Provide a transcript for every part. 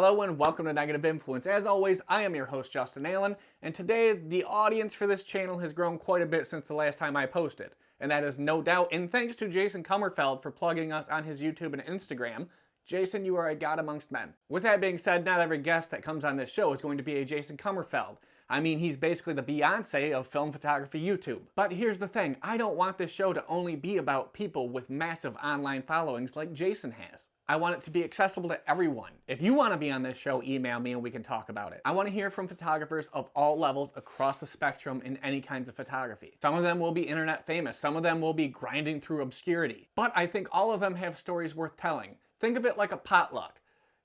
Hello and welcome to Negative Influence. As always, I am your host, Justin Allen, and today the audience for this channel has grown quite a bit since the last time I posted. And that is no doubt in thanks to Jason Kummerfeld for plugging us on his YouTube and Instagram. Jason, you are a god amongst men. With that being said, not every guest that comes on this show is going to be a Jason Kummerfeld. I mean, he's basically the Beyonce of film photography YouTube. But here's the thing, I don't want this show to only be about people with massive online followings like Jason has. I want it to be accessible to everyone. If you want to be on this show, email me and we can talk about it. I want to hear from photographers of all levels across the spectrum in any kinds of photography. Some of them will be internet famous, some of them will be grinding through obscurity. But I think all of them have stories worth telling. Think of it like a potluck.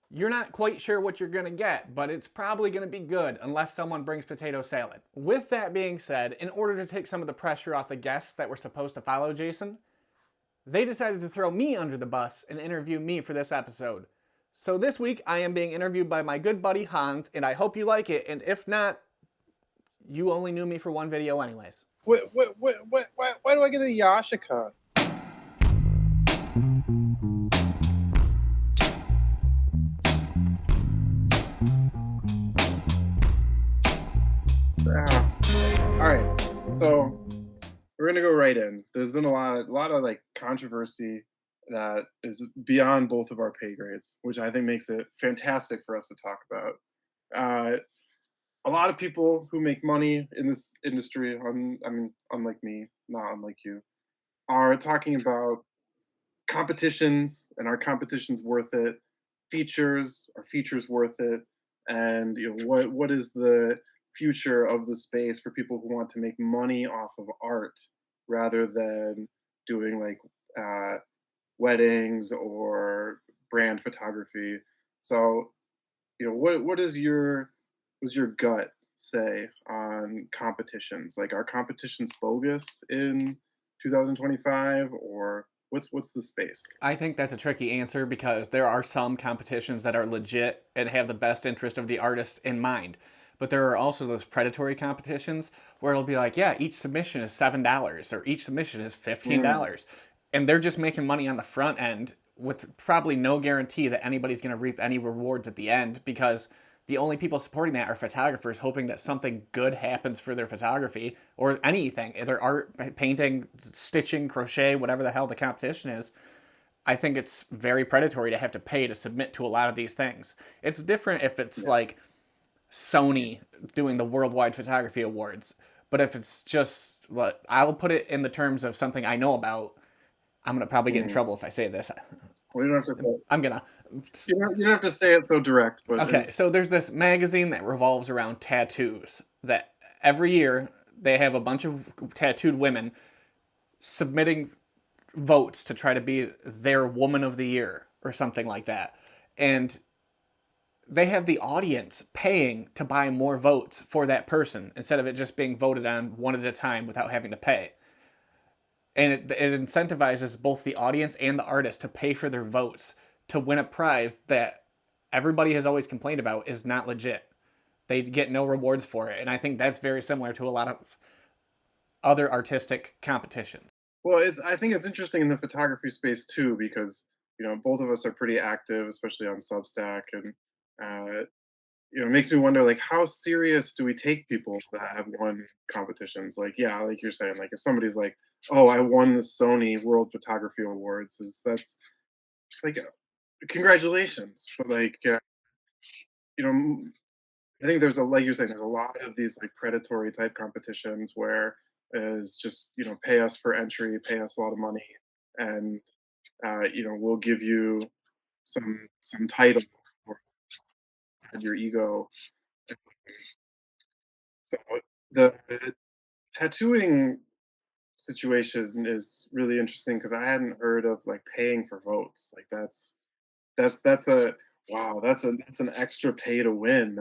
You're not quite sure what you're gonna get, but it's probably gonna be good unless someone brings potato salad. With that being said, in order to take some of the pressure off the guests that were supposed to follow Jason, they decided to throw me under the bus and interview me for this episode. So this week I am being interviewed by my good buddy Hans, and I hope you like it, and if not, you only knew me for one video anyways. Why do I get a Yashica? All right, so we're gonna go right in. There's been a lot of like controversy that is beyond both of our pay grades, which I think makes it fantastic for us to talk about. Uh, a lot of people who make money in this industry, I mean, unlike me, not unlike you, are talking about competitions and are competitions worth it? Features are features worth it? And what is the future of the space for people who want to make money off of art rather than doing like uh, weddings or brand photography? So what is your gut say on competitions? Like, are competitions bogus in 2025, or what's the space? I think that's a tricky answer because there are some competitions that are legit and have the best interest of the artist in mind. But there are also those predatory competitions where it'll be like, yeah, each submission is $7 or each submission is Mm, $15. And they're just making money on the front end with probably no guarantee that anybody's going to reap any rewards at the end because the only people supporting that are photographers hoping that something good happens for their photography or anything, their art, painting, stitching, crochet, whatever the hell the competition is. I think it's very predatory to have to pay to submit to a lot of these things. It's different if it's yeah. like Sony doing the Worldwide Photography Awards, but if it's just, I'll put it in the terms of something I know about. I'm gonna probably get in Mm. trouble if I say this. Well, you don't have to say I'm gonna. you don't have to say it so direct, but Okay, is so there's this magazine that revolves around tattoos that every year they have a bunch of tattooed women submitting votes to try to be their woman of the year or something like that. And they have the audience paying to buy more votes for that person instead of it just being voted on one at a time without having to pay. And it incentivizes both the audience and the artist to pay for their votes to win a prize that everybody has always complained about is not legit. They get no rewards for it. And I think that's very similar to a lot of other artistic competitions. well, it's I think it's interesting in the photography space too, because both of us are pretty active, especially on Substack, and uh, it makes me wonder, like, how serious do we take people that have won competitions? Like, yeah, like you're saying, like if somebody's like, oh, I won the Sony World Photography Awards, that's like, congratulations, but like, you know I think there's like you're saying, there's a lot of these like predatory type competitions where is just pay us for entry, pay us a lot of money, and we'll give you some title or your ego. So the tattooing situation is really interesting because I hadn't heard of like paying for votes. Like that's a wow, that's an extra pay to win.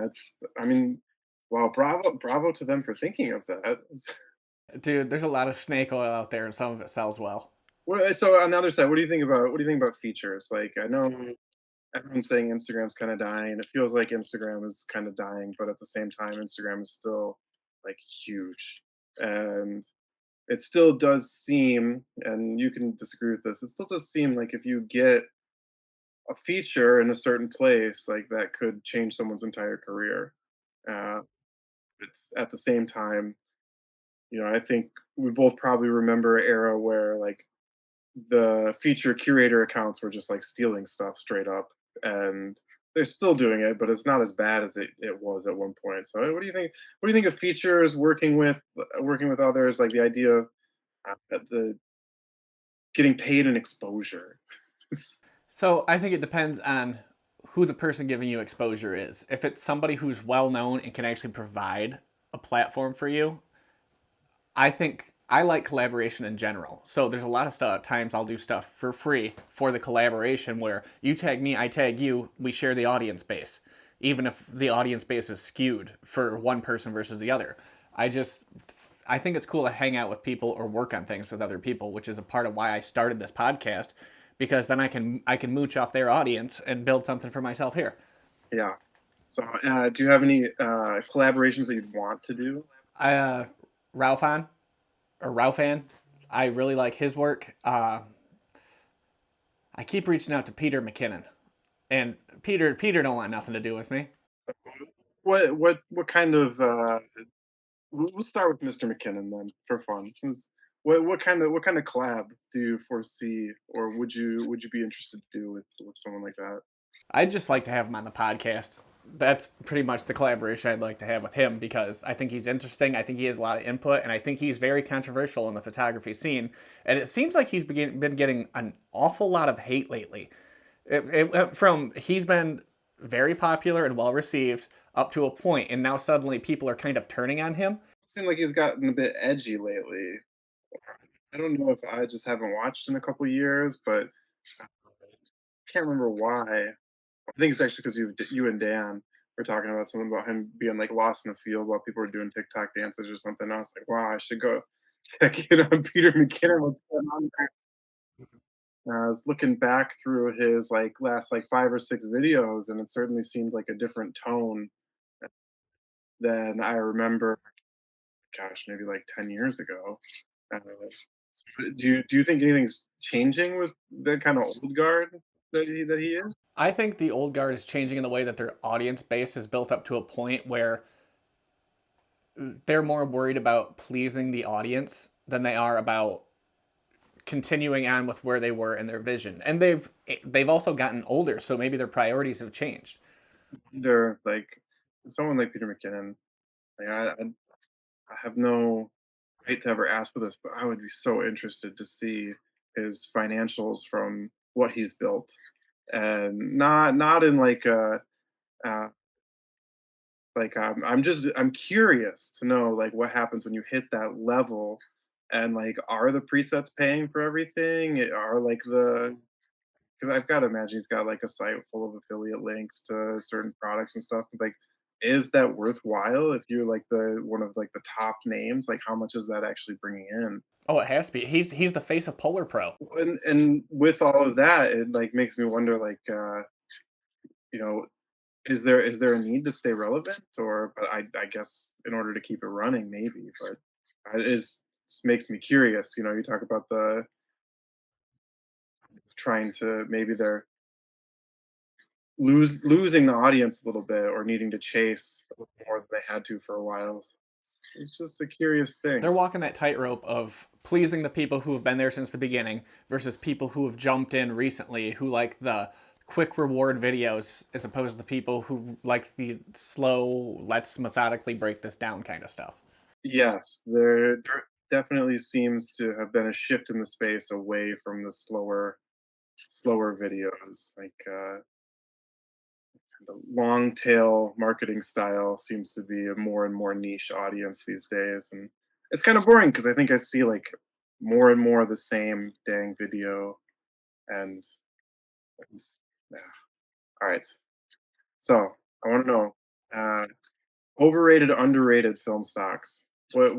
I mean, wow, bravo to them for thinking of that. Dude, there's a lot of snake oil out there and some of it sells well. So on the other side, what do you think about features? Like, I know everyone's saying Instagram's kind of dying. It feels like Instagram is kind of dying, but at the same time, Instagram is still like huge, and it still does seem, and you can disagree with this, it still does seem like if you get a feature in a certain place like that could change someone's entire career. Uh, it's at the same time, I think we both probably remember an era where like the feature curator accounts were just like stealing stuff straight up, and they're still doing it, but it's not as bad as it was at one point. So what do you think of features working with others, like the idea of the getting paid in exposure? So I think it depends on who the person giving you exposure is. If it's somebody who's well known and can actually provide a platform for you, I think I like collaboration in general. So there's a lot of stuff times I'll do stuff for free for the collaboration where you tag me, I tag you, we share the audience base. Even if the audience base is skewed for one person versus the other. I just I think it's cool to hang out with people or work on things with other people, which is a part of why I started this podcast because then I can mooch off their audience and build something for myself here. Yeah. So, do you have any collaborations that you'd want to do? I Ralphan or Ralphan, I really like his work. I keep reaching out to Peter McKinnon, and Peter don't want nothing to do with me. What kind of we'll start with Mr. McKinnon then for fun. What kind of collab do you foresee, or would you be interested to do with someone like that? I'd just like to have him on the podcast. That's pretty much the collaboration I'd like to have with him because I think he's interesting. I think he has a lot of input, and I think he's very controversial in the photography scene. And it seems like he's been getting an awful lot of hate lately. It went from he's been very popular and well received up to a point, and now suddenly people are kind of turning on him. It seemed like he's gotten a bit edgy lately. I don't know if I just haven't watched in a couple years, but I can't remember why. I think it's actually because you and Dan were talking about something about him being like lost in a field while people were doing TikTok dances or something. I was like, wow, I should go check in on Peter McKinnon. What's going on there? I was looking back through his like last like 5 or 6 videos, and it certainly seemed like a different tone than I remember. Gosh, maybe like 10 years ago. Uh, do you think anything's changing with the kind of old guard that he is? I think the old guard is changing in the way that their audience base is built up to a point where they're more worried about pleasing the audience than they are about continuing on with where they were in their vision. And they've also gotten older, so maybe their priorities have changed. Wonder, like someone like Peter McKinnon. Like I have no right to ever ask for this, but I would be so interested to see his financials from what he's built, and not in like a uh, like I'm curious to know like what happens when you hit that level, and like are the presets paying for everything? Are like the because I've got to imagine he's got like a site full of affiliate links to certain products and stuff. Like, is that worthwhile if you're like the one of like the top names? Like, how much is that actually bringing in? Oh, it has to be. He's the face of Polar Pro. And with all of that, it like makes me wonder, like, you know, is there a need to stay relevant, or but I guess in order to keep it running, maybe, but it makes me curious. You talk about the trying to maybe they're losing the audience a little bit or needing to chase a little more than they had to for a while. It's just a curious thing. They're walking that tightrope of pleasing the people who have been there since the beginning versus people who have jumped in recently who like the quick reward videos as opposed to the people who like the slow, let's methodically break this down kind of stuff. Yes, there definitely seems to have been a shift in the space away from the slower videos. Like the long tail marketing style seems to be a more and more niche audience these days, and it's kind of boring because I think I see like more and more of the same dang video, and it's, yeah. All right, so I want to know uh, overrated, underrated film stocks. What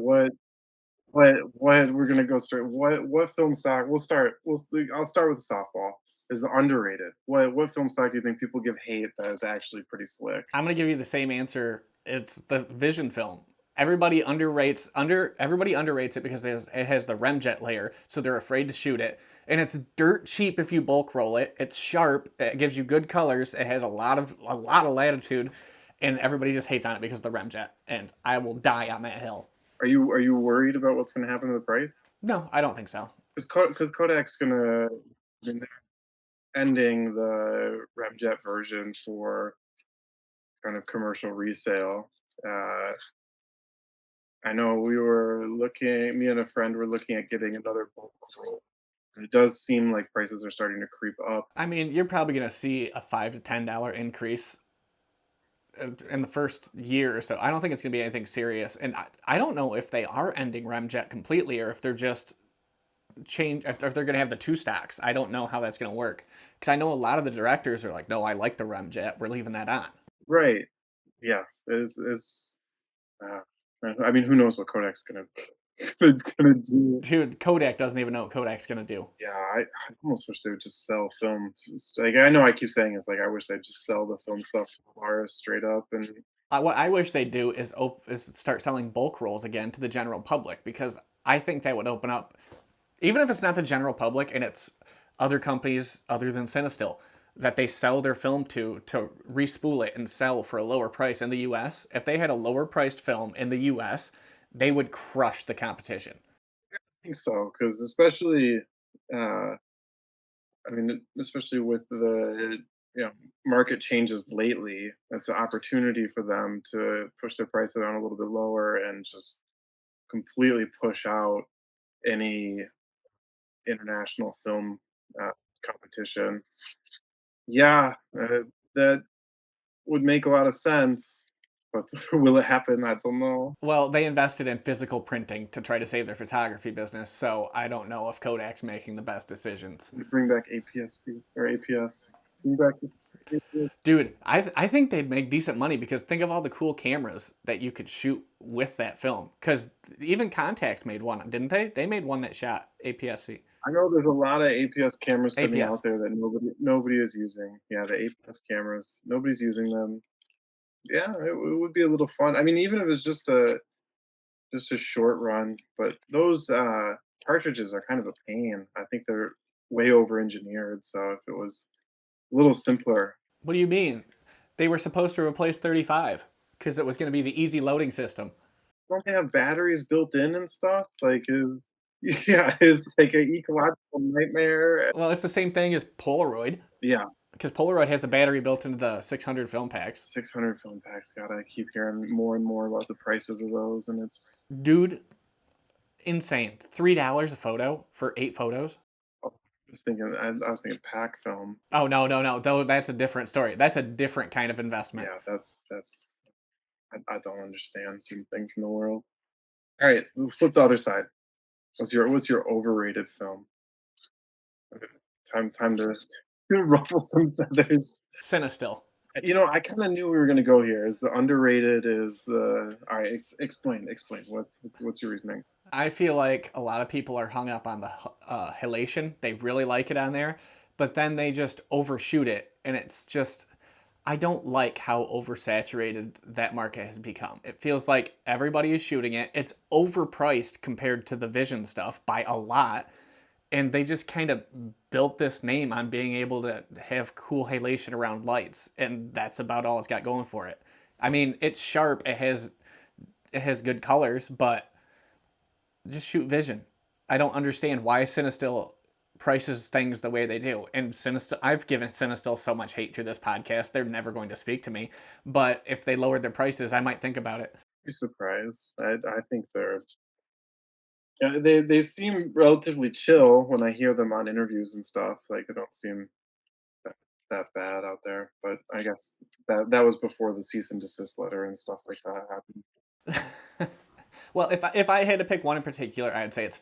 we're gonna go straight. What film stock? I'll start with softball. Is underrated. What film stock do you think people give hate that is actually pretty slick? I'm gonna give you the same answer. It's the Vision film. Everybody underrates it because it has the remjet layer, so they're afraid to shoot it. and it's dirt cheap if you bulk roll it. It's sharp. It gives you good colors. It has a lot of latitude, and everybody just hates on it because of the remjet. And I will die on that hill. Are you worried about what's going to happen to the price? No, I don't think so. Because Kodak's gonna, I mean, they're ending the Remjet version for kind of commercial resale. Uh, I know me and a friend were looking at getting another bulk roll. It does seem like prices are starting to creep up. I mean, you're probably going to see a $5 to $10 increase in the first year or so. I don't think it's going to be anything serious. And I don't know if they are ending Remjet completely or if they're just if they're going to have the two stacks. I don't know how that's going to work. Because I know a lot of the directors are like, no, I like the Remjet. We're leaving that on. Right. Yeah. Uh, I mean, who knows what Kodak's gonna do? Dude, Kodak doesn't even know what Kodak's going to do. Yeah, I almost wish they would just sell film. Like, I know I keep saying it's like I wish they'd just sell the film stuff to bars straight up. And What I wish they do is start selling bulk rolls again to the general public because I think that would open up, even if it's not the general public and it's other companies other than Cinestill that they sell their film to respool it and sell for a lower price in the U.S. If they had a lower priced film in the U.S., they would crush the competition. I think so, because uh, I mean, especially with the market changes lately, it's an opportunity for them to push their prices down a little bit lower and just completely push out any international film uh, competition. Yeah, that would make a lot of sense, but will it happen? I don't know. Well, they invested in physical printing to try to save their photography business, so I don't know if Kodak's making the best decisions. Bring back APS-C or APS. Bring back APS. Dude, I think they'd make decent money because think of all the cool cameras that you could shoot with that film. Because even Contacts made one, didn't they? They made one that shot APS-C. I know there's a lot of APS cameras sitting APS. out there that nobody is using. Yeah, the APS cameras, nobody's using them. Yeah, it would be a little fun. I mean, even if it's just a short run, but those cartridges are kind of a pain. I think they're way over engineered. So if it was a little simpler, What do you mean? They were supposed to replace 35 because it was going to be the easy loading system. don't they have batteries built in and stuff? Like, is yeah, is like an ecological nightmare. Well, it's the same thing as Polaroid Yeah, because Polaroid has the battery built into the 600 film packs. 600 film packs. God, I keep hearing more and more about the prices of those, and it's Dude, insane. $3 a photo for 8 photos? oh, just thinking. I was thinking pack film. Oh, no, no, no. Though that's a different story. That's a different kind of investment. Yeah, that's. I don't understand some things in the world. All right, flip the other side. What's your overrated film? Okay, time to ruffle some feathers. Cinestill. I kind of knew we were gonna go here. Is the underrated? Is the all right? Explain. What's your reasoning? I feel like a lot of people are hung up on the halation. They really like it on there, but then they just overshoot it, and it's just. I don't like how oversaturated that market has become. It feels like everybody is shooting it. It's overpriced compared to the Vision stuff by a lot, and they just kind of built this name on being able to have cool halation around lights, and that's about all it's got going for it. I mean, it's sharp. It has good colors, but just shoot Vision. I don't understand why Cinestill prices things the way they do. And Cinestill, I've given Cinestill so much hate through this podcast. They're never going to speak to me. But if they lowered their prices, I might think about it. Be surprised. I think they're yeah, they seem relatively chill when I hear them on interviews and stuff. Like they don't seem that, that bad out there. But I guess that was before the cease and desist letter and stuff like that happened. Well, if I had to pick one in particular, I'd say it's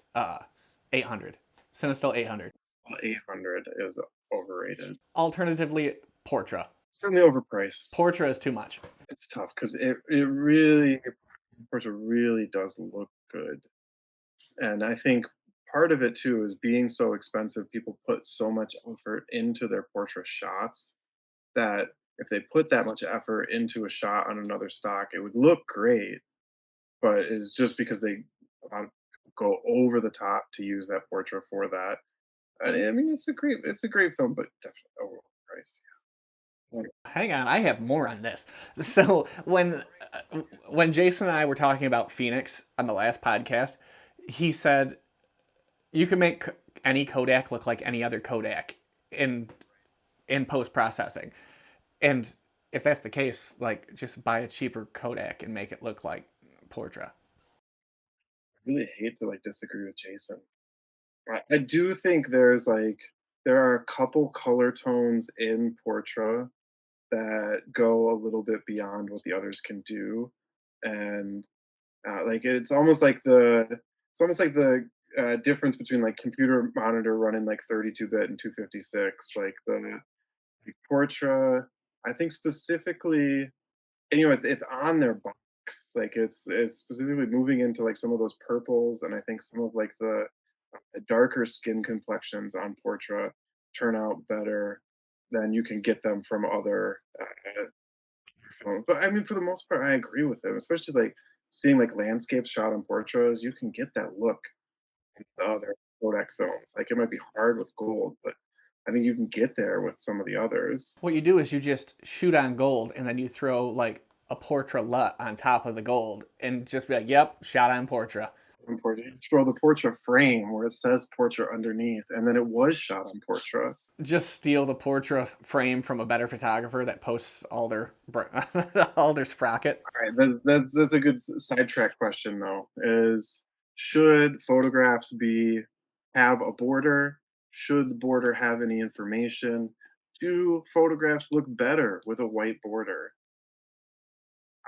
800. Cinestill 800. 800 is overrated. Alternatively, Portra. Certainly overpriced. Portra is too much. It's tough because it really, of course, it really does look good. And I think part of it too is being so expensive, people put so much effort into their portrait shots that if they put that much effort into a shot on another stock, it would look great. But it's just because they a lot of people go over the top to use that portrait for that. I mean, it's a great film, but definitely overpriced. Yeah. Hang on, I have more on this. So when Jason and I were talking about Phoenix on the last podcast, he said you can make any Kodak look like any other Kodak in post processing. And if that's the case, like just buy a cheaper Kodak and make it look like Portra. I really hate to like disagree with Jason. I do think there are a couple color tones in Portra that go a little bit beyond what the others can do, and like it's almost like the difference between like computer monitor running like 32-bit and 256. Like Portra, I think specifically, and it's on their box. Like it's specifically moving into like some of those purples, and I think some of like the darker skin complexions on Portra turn out better than you can get them from other phones. But I mean, for the most part, I agree with him, especially like seeing like landscapes shot on Portras. You can get that look in the other Kodak films. Like it might be hard with gold, but I think you can get there with some of the others. What you do is you just shoot on gold and then you throw like a Portra LUT on top of the gold and just be like, yep, shot on Portra. On Portra, you throw the Portra frame where it says Portra underneath, and then it was shot on Portra. Just steal the Portra frame from a better photographer that posts all their all their sprocket. All right, that's a good sidetrack question though. Is should photographs be have a border? Should the border have any information? Do photographs look better with a white border?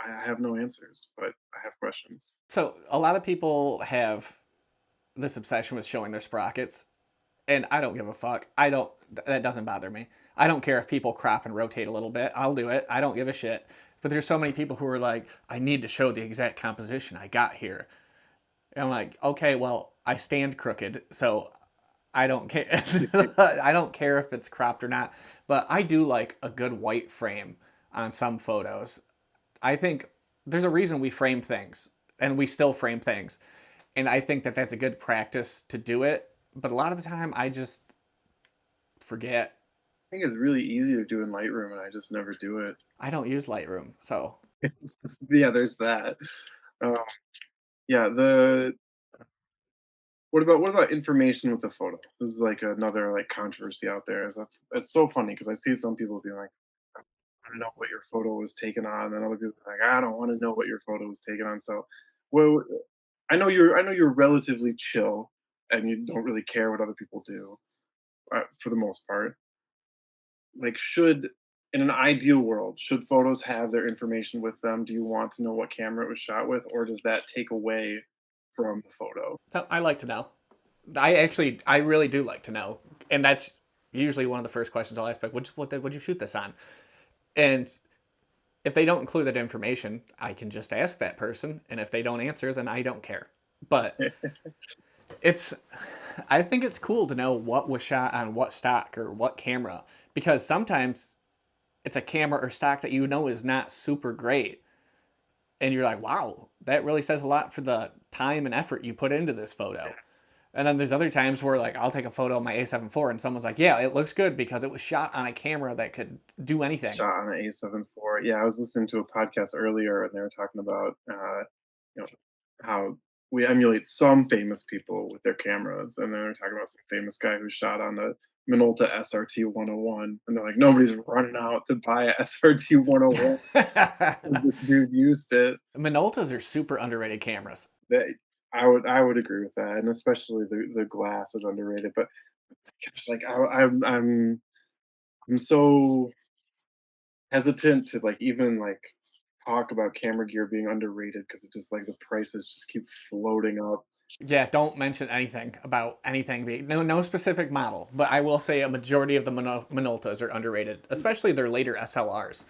I have no answers, but I have questions. So a lot of people have this obsession with showing their sprockets, and I don't give a fuck. I don't. That doesn't bother me. I don't care if people crop and rotate a little bit. I'll do it. I don't give a shit. But there's so many people who are like, I need to show the exact composition I got here. And I'm like, okay, well, I stand crooked, so I don't care. I don't care if it's cropped or not. But I do like a good white frame on some photos. I think there's a reason we frame things, and we still frame things. And I think that that's a good practice to do it. But a lot of the time, I just forget. I think it's really easy to do in Lightroom, and I just never do it. I don't use Lightroom, so Yeah, there's that. Uh, yeah, the what about information with the photo? This is like another like controversy out there. It's so funny because I see some people being like, "I want to know what your photo was taken on," and other people are like, "I don't want to know what your photo was taken on." So, well, I know you're relatively chill and you don't really care what other people do for the most part. Like, should in an ideal world, should photos have their information with them? Do you want to know what camera it was shot with, or does that take away from the photo? I like to know. I really do like to know, and that's usually one of the first questions I'll ask. Like, what'd you shoot this on? And if they don't include that information, I can just ask that person, and if they don't answer, then I don't care. But it's, I think it's cool to know what was shot on what stock or what camera, because sometimes it's a camera or stock that you know is not super great, and you're like, wow, that really says a lot for the time and effort you put into this photo. And then there's other times where like I'll take a photo of my A7 IV and someone's like, yeah, it looks good because it was shot on a camera that could do anything. Shot on an A7 IV. Yeah, I was listening to a podcast earlier, and they were talking about you know how we emulate some famous people with their cameras, and then they're talking about some famous guy who shot on a Minolta SRT 101, and they're like, nobody's running out to buy a SRT 101 because this dude used it. Minoltas are super underrated cameras. That I would agree with that, and especially the glass is underrated. But gosh, like I'm so hesitant to like even like talk about camera gear being underrated because it just like the prices just keep floating up. Yeah, don't mention anything about anything being no specific model, but I will say a majority of the Minoltas are underrated, especially their later SLRs.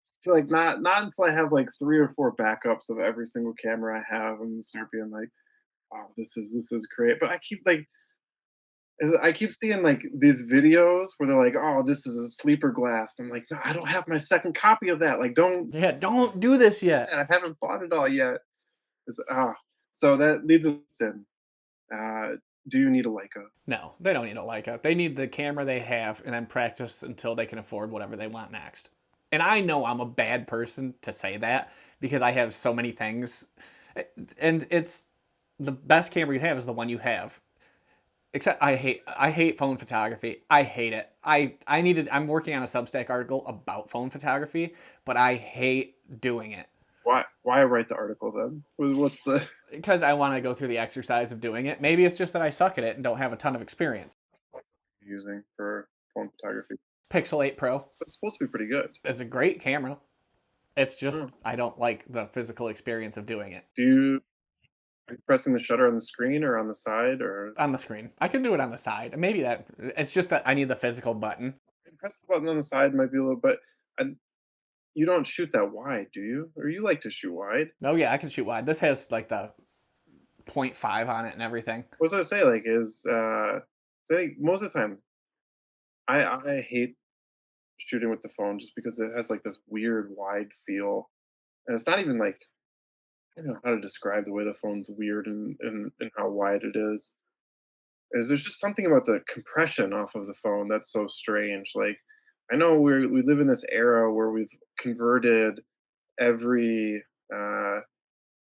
I feel like not until I have like 3 or 4 backups of every single camera I have and start being like, oh, this is great. But I keep seeing like these videos where they're like, "Oh, this is a sleeper glass." I'm like, "No, I don't have my second copy of that. Like, don't. Yeah, don't do this yet. I haven't bought it all yet." It's, so that leads us in. Do you need a Leica? No, they don't need a Leica. They need the camera they have and then practice until they can afford whatever they want next. And I know I'm a bad person to say that because I have so many things. And it's the best camera you have is the one you have. Except I hate phone photography. I hate it. I'm working on a Substack article about phone photography, but I hate doing it Why write the article then? What's the because I want to go through the exercise of doing it. Maybe it's just that I suck at it and don't have a ton of experience. using for phone photography? Pixel 8 Pro It's supposed to be pretty good. is a great camera. It's Oh. just I don't like the physical experience of doing it Do you are you pressing the shutter on the screen or on the side or on the screen. I can do it on the side. Maybe that it's just that I need the physical button. press the button on the side might be a little bit and you don't shoot that wide, do you? Or you like to shoot wide? Oh yeah, I can shoot wide. This has like the point 0.5 on it and everything. What was I say? Like is I think most of the time I hate shooting with the phone just because it has like this weird wide feel. And it's not even like I don't know how to describe the way the phone's weird and how wide it is there's just something about the compression off of the phone that's so strange. Like I know we live in this era where we've converted every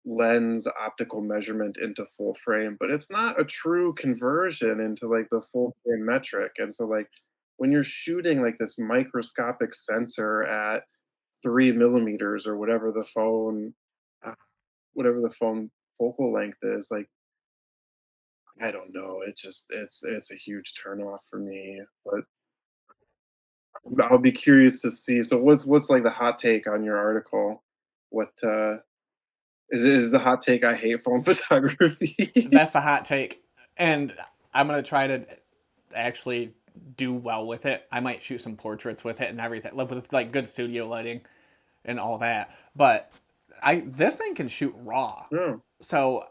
lens optical measurement into full frame, but it's not a true conversion into like the full frame metric. And so like when you're shooting like this microscopic sensor at 3 millimeters or uh, whatever the phone focal length is, like I don't know. It just it's a huge turnoff for me. But I'll be curious to see. So what's like the hot take on your article? What is the hot take? I hate phone photography. That's the hot take. And I'm gonna try to actually do well with it. I might shoot some portraits with it and everything, like with like good studio lighting and all that. But I this thing can shoot raw. No, So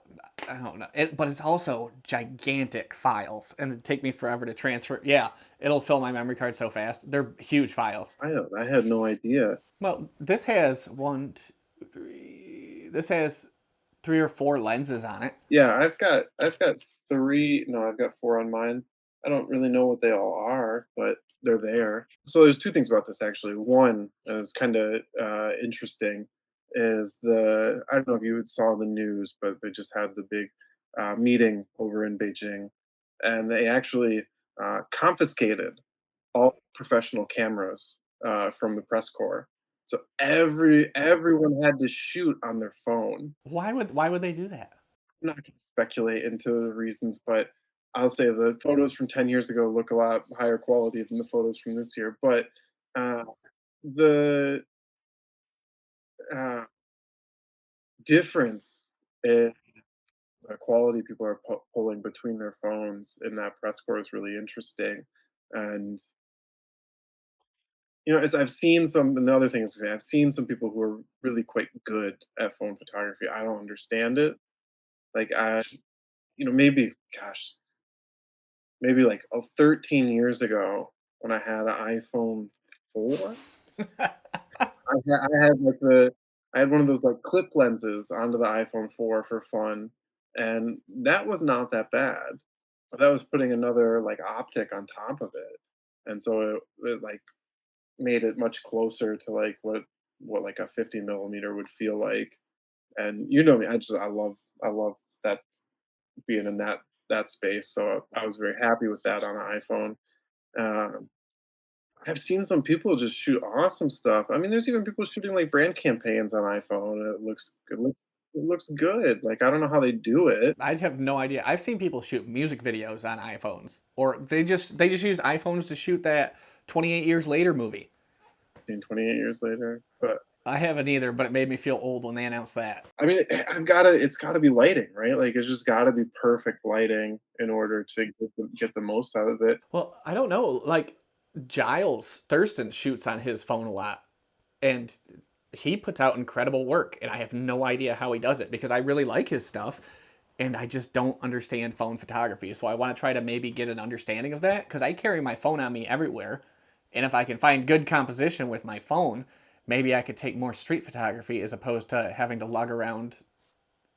I don't know. But it's also gigantic files, and it'd take me forever to transfer. Yeah, it'll fill my memory card so fast. They're huge files. I had no idea. Well, this has one, two, three. This has 3 or 4 lenses on it. Yeah, I've got three. No, I've got four on mine. I don't really know what they all are, but they're there. So there's two things about this actually. One is kind of interesting. Is the I don't know if you saw the news, but they just had the big meeting over in Beijing, and they actually confiscated all professional cameras from the press corps. So everyone had to shoot on their phone. Why would they do that? I'm not gonna speculate into the reasons, but I'll say the photos from 10 years ago look a lot higher quality than the photos from this year. But uh, the uh, difference in the quality people are pulling between their phones in that press corps is really interesting. And as I've seen some, and the other thing is, I've seen some people who are really quite good at phone photography. I don't understand it. Like maybe, gosh, maybe like 13 years ago when I had an iPhone 4, I had one of those like clip lenses onto the iPhone 4 for fun, and that was not that bad. But that was putting another like optic on top of it, and so it like made it much closer to like what like a 50 millimeter would feel like. And you know me, I love that being in that space. So I was very happy with that on an iPhone. Um, I've seen some people just shoot awesome stuff. I mean, there's even people shooting like brand campaigns on iPhone. And it looks good. Like I don't know how they do it. I have no idea. I've seen people shoot music videos on iPhones, or they just use iPhones to shoot that 28 Years Later movie. 28 years later, but I haven't either, but it made me feel old when they announced that. I mean, it's gotta be lighting, right? Like it's just gotta be perfect lighting in order to get the most out of it. Well, I don't know. Like Giles Thurston shoots on his phone a lot, and he puts out incredible work. And I have no idea how he does it because I really like his stuff, and I just don't understand phone photography. So I want to try to maybe get an understanding of that because I carry my phone on me everywhere, and if I can find good composition with my phone, maybe I could take more street photography as opposed to having to lug around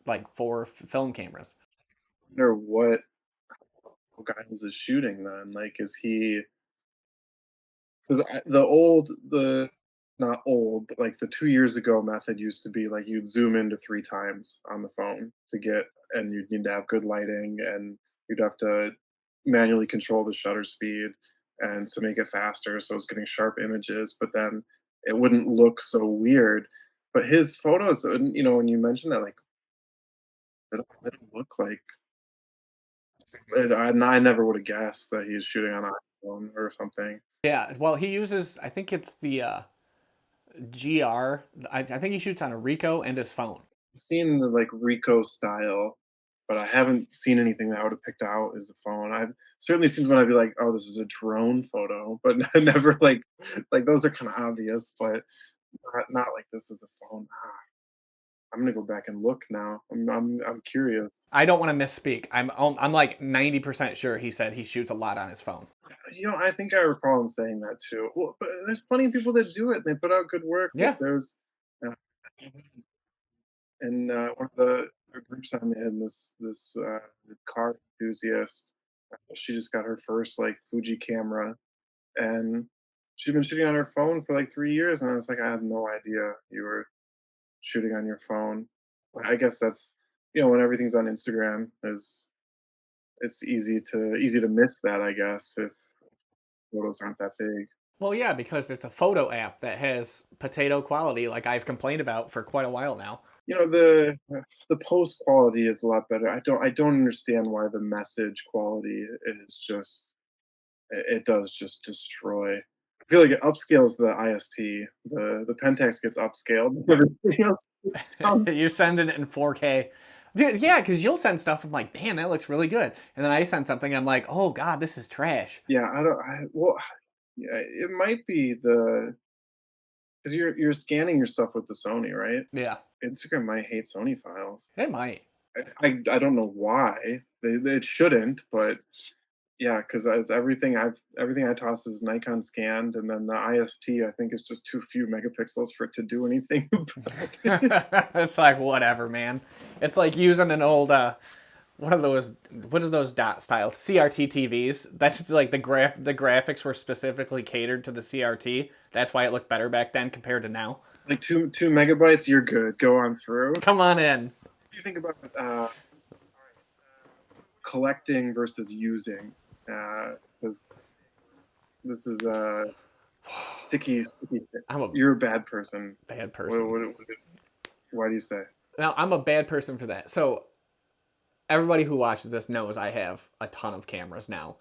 like 4 film cameras. Or what Giles is shooting then? Like, is he? Because the old, the not old, but like the 2 years ago method used to be like you'd zoom into 3 times on the phone to get, and you'd need to have good lighting, and you'd have to manually control the shutter speed and to make it faster so it's getting sharp images, but then it wouldn't look so weird. But his photos, when you mentioned that, like, they don't look like. I never would have guessed that he's shooting on iPhone or something. Yeah, well, he uses, I think it's the GR. I think he shoots on a Ricoh and his phone. Seen the, like, Rico style, but I haven't seen anything that I would've picked out as a phone. I've certainly seen when I'd be like, "Oh, this is a drone photo," but never like, those are kinda obvious, but not like this is a phone. I'm gonna go back and look now. I'm curious. I don't want to misspeak. I'm like 90% sure he said he shoots a lot on his phone. I think I recall him saying that too. Well, but there's plenty of people that do it, and they put out good work. Like, Yeah. there's, uh and one of the groups I'm in, this car enthusiast, she just got her first like Fuji camera, and she's been shooting on her phone for like 3 years. And I was like, I had no idea you were shooting on your phone. I guess that's, when everything's on Instagram, is it's easy to miss that. I guess if photos aren't that big. Well, yeah, because it's a photo app that has potato quality, like I've complained about for quite a while now. The post quality is a lot better. I don't understand why the message quality is just, it does just destroy. I feel like it upscales the IST. The Pentax gets upscaled. Everything else sounds. You're sending it in 4K. Dude, yeah, because you'll send stuff. I'm like, damn, that looks really good. And then I send something. I'm like, oh God, this is trash. Yeah, I don't. Well, yeah, it might be the, because you're scanning your stuff with the Sony, right? Yeah, Instagram might hate Sony files. it might. I don't know why they it shouldn't, but yeah, because it's everything I toss is Nikon scanned, and then the IST I think is just too few megapixels for it to do anything about it. It's like whatever, man. It's like using an old one of those, what are those dot style CRT TVs? That's like the graphics were specifically catered to the CRT. That's why it looked better back then compared to now. Like two megabytes, you're good. Go on through. What Come on in. do you think about collecting versus using? Because this is sticky. I'm a You're a bad person. bad What, person. what, why do you say? Now I'm a bad person for that. So everybody who watches this knows I have a ton of cameras now.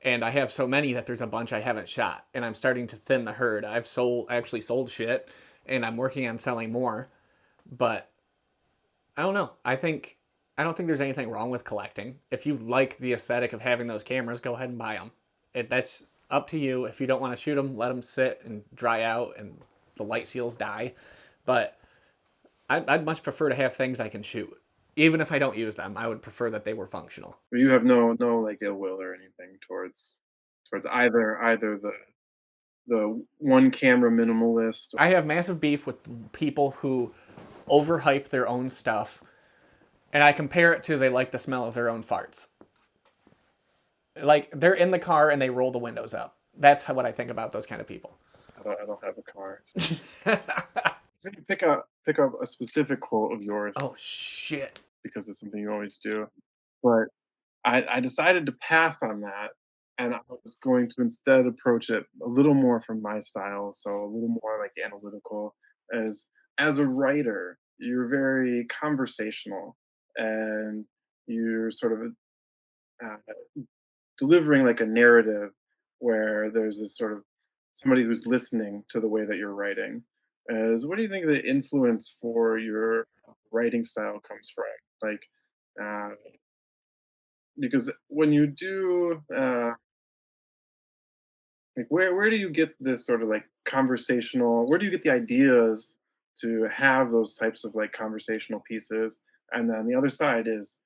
And I have so many that there's a bunch I haven't shot. And I'm starting to thin the herd. I've actually sold shit and I'm working on selling more. But I don't know. I don't think there's anything wrong with collecting. If you like the aesthetic of having those cameras, go ahead and buy them. That's up to you. If you don't want to shoot them, let them sit and dry out and the light seals die. But I'd much prefer to have things I can shoot. Even if I don't use them, I would prefer that they were functional. But you have no like ill will or anything towards either the one camera minimalist. I have massive beef with people who overhype their own stuff, and I compare it to they like the smell of their own farts. Like they're in the car and they roll the windows up. That's what I think about those kind of people. I don't have a car. So. So you pick up a specific quote of yours Oh shit. because it's something you always do. But I decided to pass on that, and I was going to instead approach it a little more from my style, so a little more like analytical. As a writer, you're very conversational, and you're sort of uh, delivering like a narrative where there's this sort of somebody who's listening to the way that you're writing. As what do you think the influence for your writing style comes from? Like, uh, because when you do, like, where do you get this sort of like conversational? Where do you get the ideas to have those types of like conversational pieces? And then the other side is,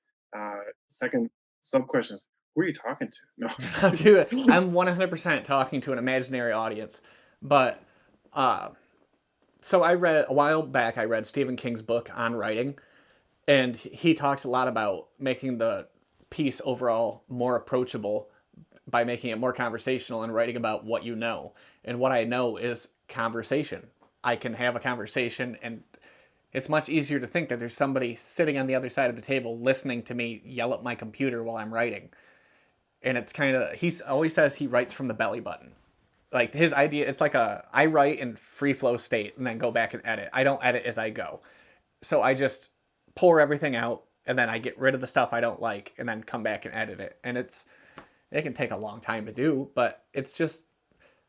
second sub question is, who are you talking to? No. Dude, I'm 100% talking to an imaginary audience. But so I read a while back. I read Stephen King's book on writing, and he talks a lot about making the piece overall more approachable by making it more conversational and writing about what you know. And what I know is conversation. I can have a conversation, and it's much easier to think that there's somebody sitting on the other side of the table listening to me yell at my computer while I'm writing. And it's kind of, he always says he writes from the belly button. Like his idea, it's like I write in free flow state and then go back and edit. I don't edit as I go. So I just pour everything out and then I get rid of the stuff I don't like and then come back and edit it. And it can take a long time to do, but it's just,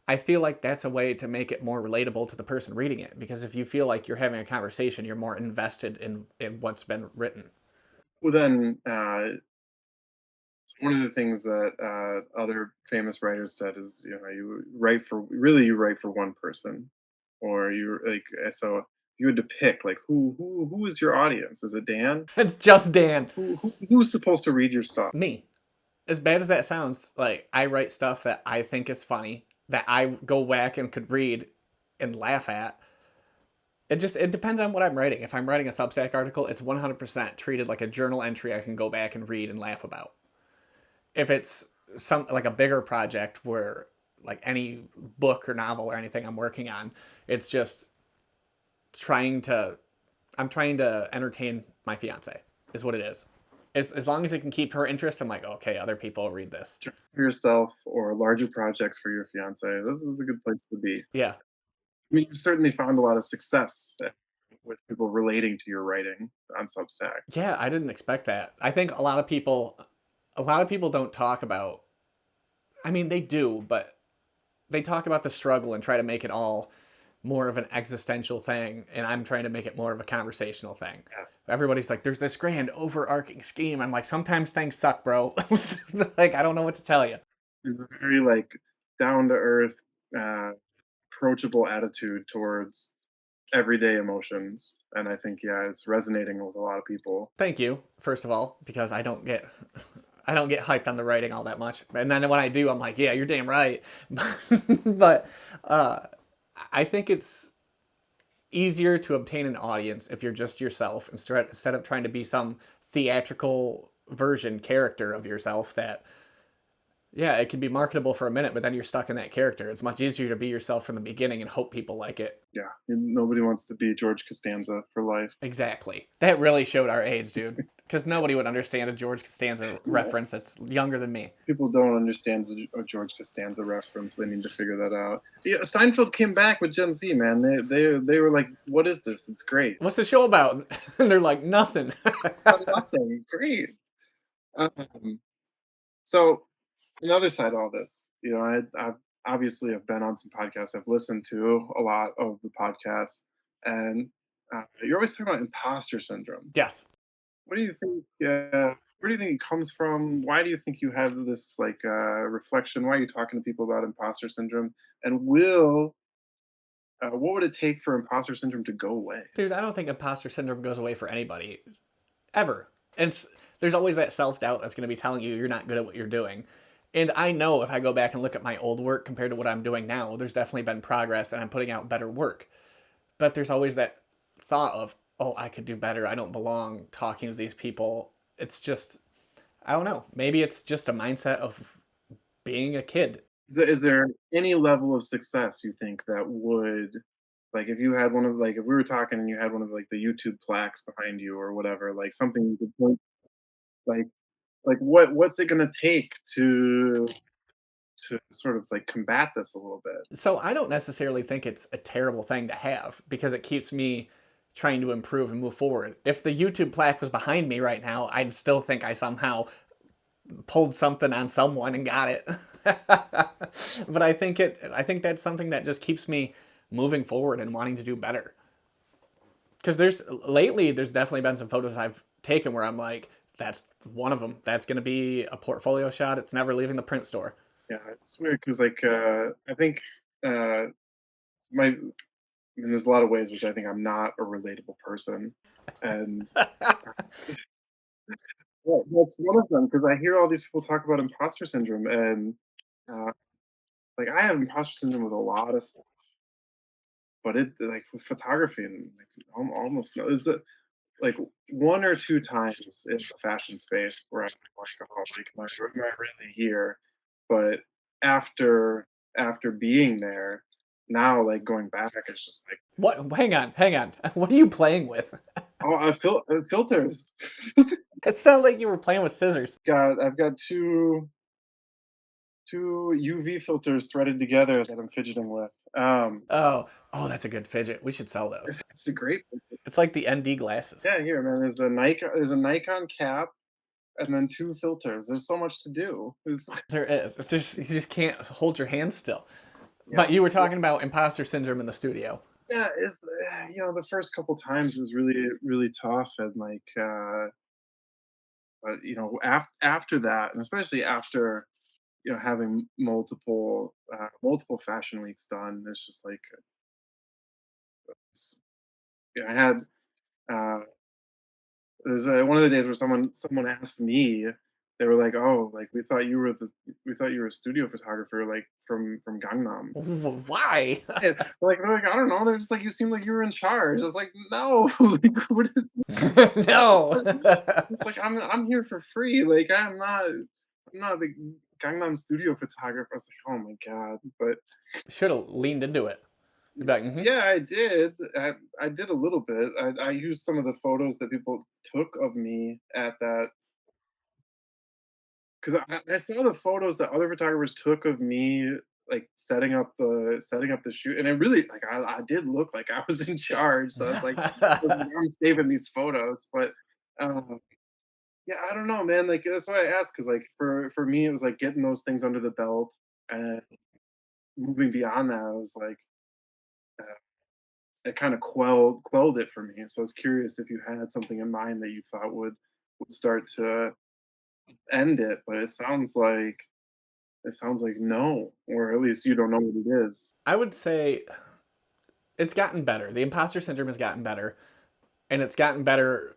I feel like that's a way to make it more relatable to the person reading it, because if you feel like you're having a conversation, you're more invested in what's been written. Well, then one of the things that other famous writers said is, you know, you write for one person, or you like so you had to pick like who is your audience? Is it Dan? It's just Dan. Who's supposed to read your stuff? Me. As bad as that sounds, like I write stuff that I think is funny, that I go back and could read and laugh at. It depends on what I'm writing. If I'm writing a Substack article, it's 100% treated like a journal entry I can go back and read and laugh about. If it's some like a bigger project where like any book or novel or anything I'm working on, it's just trying to I'm trying to entertain my fiance is what it is. As long as it can keep her interest, I'm like, okay, other people read this. For yourself or larger projects for your fiance? This is a good place to be. Yeah. I mean, you've certainly found a lot of success with people relating to your writing on Substack. Yeah, I didn't expect that. I think a lot of people don't talk about, I mean, they do, but they talk about the struggle and try to make it all more of an existential thing, and I'm trying to make it more of a conversational thing. Yes. Everybody's like, there's this grand overarching scheme. I'm like, sometimes things suck, bro. Like, I don't know what to tell you. It's a very like down to earth, uh, approachable attitude towards everyday emotions. And I think, yeah, it's resonating with a lot of people. Thank you, first of all, because I don't get hyped on the writing all that much. And then when I do, I'm like, yeah, you're damn right. But uh, I think it's easier to obtain an audience if you're just yourself instead of trying to be some theatrical version character of yourself that, yeah, it can be marketable for a minute, but then you're stuck in that character. It's much easier to be yourself from the beginning and hope people like it. Yeah, nobody wants to be George Costanza for life. Exactly. That really showed our age, dude. Because nobody would understand a George Costanza No, reference that's younger than me. people don't understand a George Costanza reference. They need to figure that out. Yeah, Seinfeld came back with Gen Z, man. They were like, "What is this? It's great." What's the show about? And they're like, nothing. It's about nothing. Great. Um, so another side of all this, you know, I've obviously I've been on some podcasts. I've listened to a lot of the podcasts, and you're always talking about imposter syndrome. Yes. What do you think? Where do you think it comes from? Why do you think you have this like reflection? Why are you talking to people about imposter syndrome? And what would it take for imposter syndrome to go away? Dude, I don't think imposter syndrome goes away for anybody ever. And there's always that self doubt that's going to be telling you you're not good at what you're doing. And I know if I go back and look at my old work compared to what I'm doing now, there's definitely been progress and I'm putting out better work. But there's always that thought of, oh, I could do better. I don't belong talking to these people. It's just, I don't know. Maybe it's just a mindset of being a kid. Is there any level of success you think that would, like, if you had one of like if we were talking and you had one of like the YouTube plaques behind you or whatever, like something you could point, like what's it gonna take to sort of like combat this a little bit? So I don't necessarily think it's a terrible thing to have because it keeps me trying to improve and move forward. If the YouTube plaque was behind me right now, I'd still think I somehow pulled something on someone and got it. But I think that's something that just keeps me moving forward and wanting to do better. Because there's definitely been some photos I've taken where I'm like, that's one of them. That's going to be a portfolio shot. It's never leaving the print store. Yeah, it's weird because like I think uh my I mean, there's a lot of ways which I think I'm not a relatable person, and well, that's one of them because I hear all these people talk about imposter syndrome, and uh, like I have imposter syndrome with a lot of stuff, but it like with photography and like almost no, is it? like one or two times in the fashion space where I'm like, oh, like, am I really here? But after being there, now like going back, it's just like, What? Hang on, hang on. What are you playing with? oh, filters. It sounded like you were playing with scissors. I've got two UV filters threaded together that I'm fidgeting with. Oh, oh, that's a good fidget. We should sell those. It's a great filter. It's like the ND glasses. Yeah, here, man. There's a Nikon cap, and then two filters. There's so much to do. It's, There is. You just can't hold your hand still. yeah, But you were talking about imposter syndrome in the studio. yeah. It's the first couple times was really tough, and like but after that, and especially after having multiple fashion weeks done, it's just like s- I had uh there's one of the days where someone asked me, they were like, "Oh, like we thought you were a studio photographer, like from Gangnam." Why? And they're like, I don't know. They're just like, you seem like you were in charge. I was like, no, like what is No. it's like I'm here for free. Like I'm not the Gangnam studio photographer. I was like, oh my god. But Should have leaned into it. You'd be like, yeah, I did. I did a little bit. I used some of the photos that people took of me at that, because I saw the photos that other photographers took of me, like setting up the shoot, and it really like I did look like I was in charge. So I was like, I'm saving these photos. But um, yeah, I don't know, man. Like that's why I asked, because like for me, it was like getting those things under the belt and moving beyond that. I was like, uh, it kind of quelled it for me. So I was curious if you had something in mind that you thought would start to end it, but it sounds like no, or at least you don't know what it is. I would say it's gotten better. The imposter syndrome has gotten better, and it's gotten better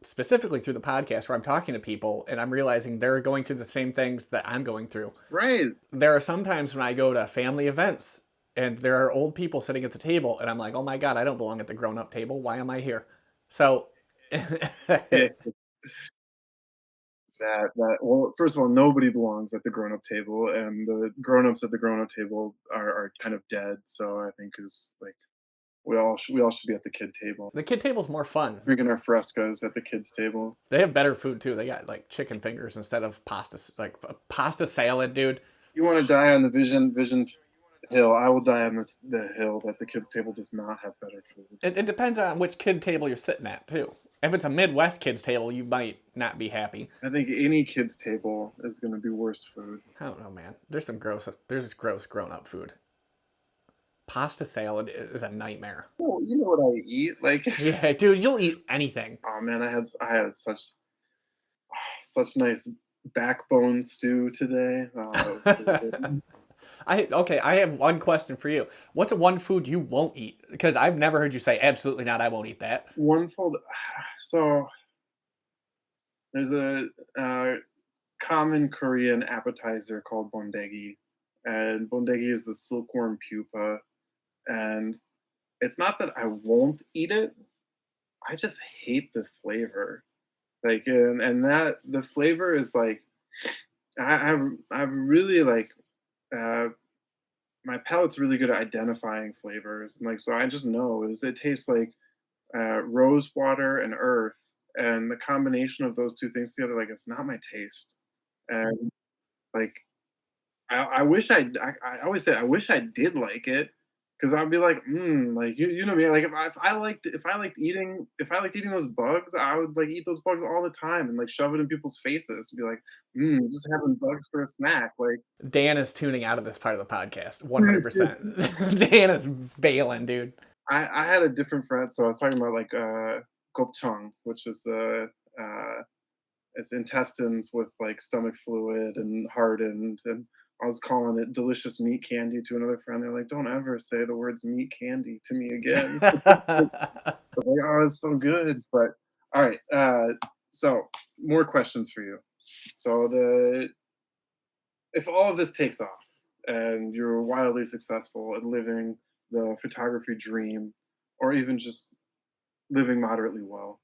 specifically through the podcast where I'm talking to people and I'm realizing they're going through the same things that I'm going through. Right. There are some times when I go to family events and there are old people sitting at the table and I'm like, "Oh my god, I don't belong at the grown-up table. Why am I here?" So Yeah. Well, first of all, nobody belongs at the grown-up table, and the grown-ups at the grown-up table are kind of dead. So I think is like we all should be at the kid table, the kid table's more fun. drinking our frescas at the kids table. They have better food too. They got like chicken fingers instead of pasta, like pasta salad, dude. You want to die on the vision hill? I will die on the hill that the kids table does not have better food. It depends on which kid table you're sitting at too. If it's a Midwest kids table, you might not be happy. I think any kids table is going to be worse food. I don't know, man. There's gross grown up food. Pasta salad is a nightmare. Well, you know what I eat, like. Yeah, dude, you'll eat anything. Oh man, I had such nice backbone stew today. Oh, it was so good. I have one question for you. What's one food you won't eat? Because I've never heard you say absolutely not. I won't eat that. One fold. So there's a common Korean appetizer called bondegi, and bondegi is the silkworm pupa. And it's not that I won't eat it; I just hate the flavor. Like, and that the flavor is like, I really like. Uh, my palate's really good at identifying flavors, and like so I just know is it tastes like rose water and earth, and the combination of those two things together, like it's not my taste. And like I wish I always say I wish I did like it, because I'd be like, like you know me, like if I liked eating those bugs, I would like eat those bugs all the time and like shove it in people's faces and be like, just having bugs for a snack, like. Dan is tuning out of this part of the podcast. 100%. Dan is bailing, dude. I had a different friend, so I was talking about like gopchang, which is the it's intestines with like stomach fluid and hardened, and I was calling it delicious meat candy to another friend. They're like, "Don't ever say the words meat candy to me again." I was like, "Oh, it's so good." But all right, so more questions for you. So if all of this takes off and you're wildly successful at living the photography dream, or even just living moderately well,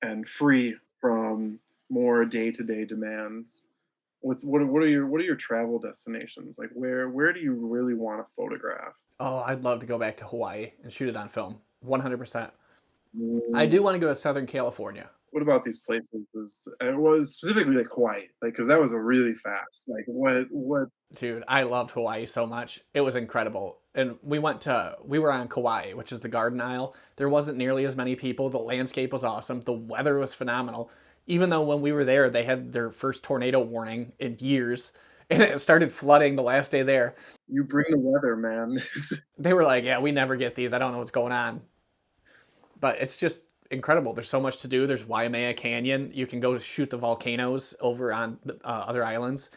and free from more day-to-day demands. What are your travel destinations? Like where do you really want to photograph? Oh, I'd love to go back to Hawaii and shoot it on film. 100%. I Mm, do want to go to Southern California. what about these places? It was specifically like Hawaii, like because that was a really fast. Like what? Dude, I loved Hawaii so much. It was incredible. And we were on Kauai, which is the Garden Isle. There wasn't nearly as many people. The landscape was awesome. The weather was phenomenal. Even though when we were there, they had their first tornado warning in years, and it started flooding the last day there. You bring the weather, man. They were like, "Yeah, we never get these. I don't know what's going on." But it's just incredible. There's so much to do. There's Waimea Canyon. You can go shoot the volcanoes over on the, other islands.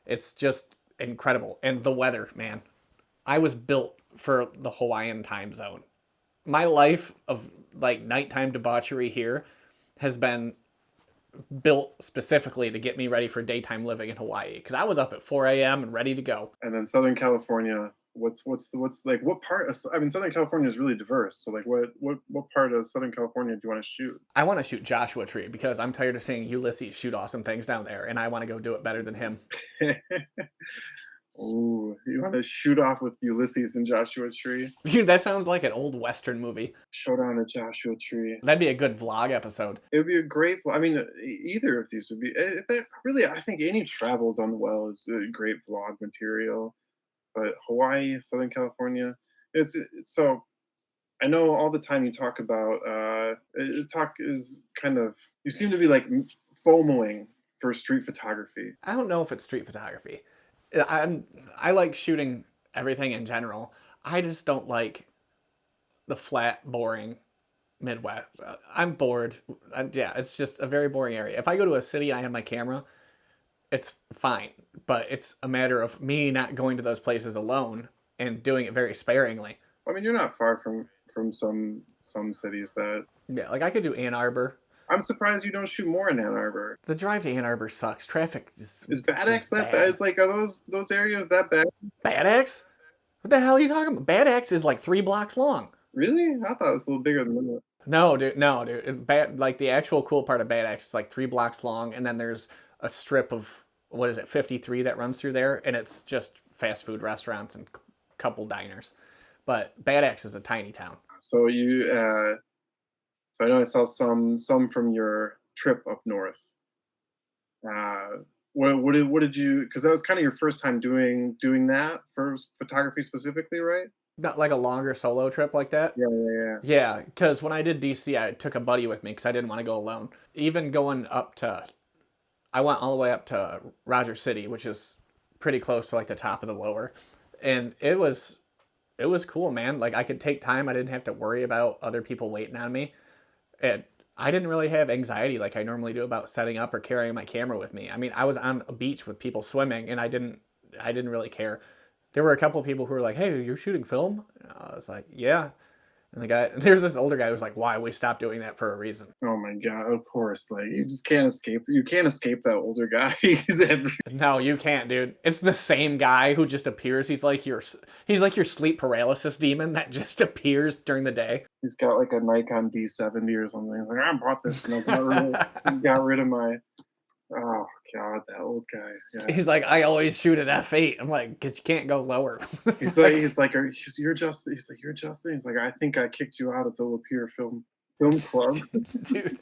It's just incredible. And the weather, man. I was built for the Hawaiian time zone. My life of like nighttime debauchery here has been built specifically to get me ready for daytime living in Hawaii because I was up at 4 a.m. and ready to go. And then Southern California. What's like what part of, I mean, Southern California is really diverse. So like what part of Southern California do you want to shoot? I want to shoot Joshua Tree because I'm tired of seeing Ulysses shoot awesome things down there, and I want to go do it better than him. Ooh, you want to shoot off with Ulysses and Joshua Tree? Dude, that sounds like an old Western movie. Showdown at Joshua Tree. That'd be a good vlog episode. It would be a great. I mean, either of these would be. Really, I think any travel done well is a great vlog material. But Hawaii, Southern California, so. I know all the time you talk about. Talk is kind of. You seem to be like FOMOing for street photography. I don't know if it's street photography. I like shooting everything in general. I just don't like the flat, boring Midwest. I'm bored. Yeah, it's just a very boring area. If I go to a city and I have my camera, it's fine. But it's a matter of me not going to those places alone and doing it very sparingly. I mean, you're not far from some cities that. Yeah, like I could do Ann Arbor. I'm surprised you don't shoot more in Ann Arbor. The drive to Ann Arbor sucks. Traffic Is Bad Axe just that bad. bad? Like, are those areas that bad? Bad Axe? What the hell are you talking about? Bad Axe is like 3 blocks long. Really? I thought it was a little bigger than that. No, dude. No, dude. Bad, like the actual cool part of Bad Axe is like 3 blocks long, and then there's a strip of what is it, 53 that runs through there, and it's just fast food restaurants and couple diners. But Bad Axe is a tiny town. So so I know I saw some from your trip up north. What did you? Because that was kind of your first time doing that for photography specifically, right? Not like a longer solo trip like that. Yeah, yeah, yeah. Yeah, because when I did DC, I took a buddy with me because I didn't want to go alone. Even going up to, I went all the way up to Rogers City, which is pretty close to like the top of the lower, and it was cool, man. Like I could take time. I didn't have to worry about other people waiting on me. And I didn't really have anxiety like I normally do about setting up or carrying my camera with me. I mean, I was on a beach with people swimming and I didn't really care. There were a couple of people who were like, "Hey, you're shooting film?" I was like, "Yeah." And the guy, there's this older guy who was like, "Why? We stopped doing that for a reason." Oh my god! Of course, like you just can't escape. You can't escape that older guy. He's every. No, you can't, dude. It's the same guy who just appears. He's like your sleep paralysis demon that just appears during the day. He's got like a Nikon D70 or something. He's like, I bought this and I got rid of my. Oh god, that old guy. Yeah. He's like, "I always shoot at f8." I'm like, "'Cause you can't go lower." You're Justin. He's like, you're Justin. He's like, I think I kicked you out of the Lapeer Film Club. Dude.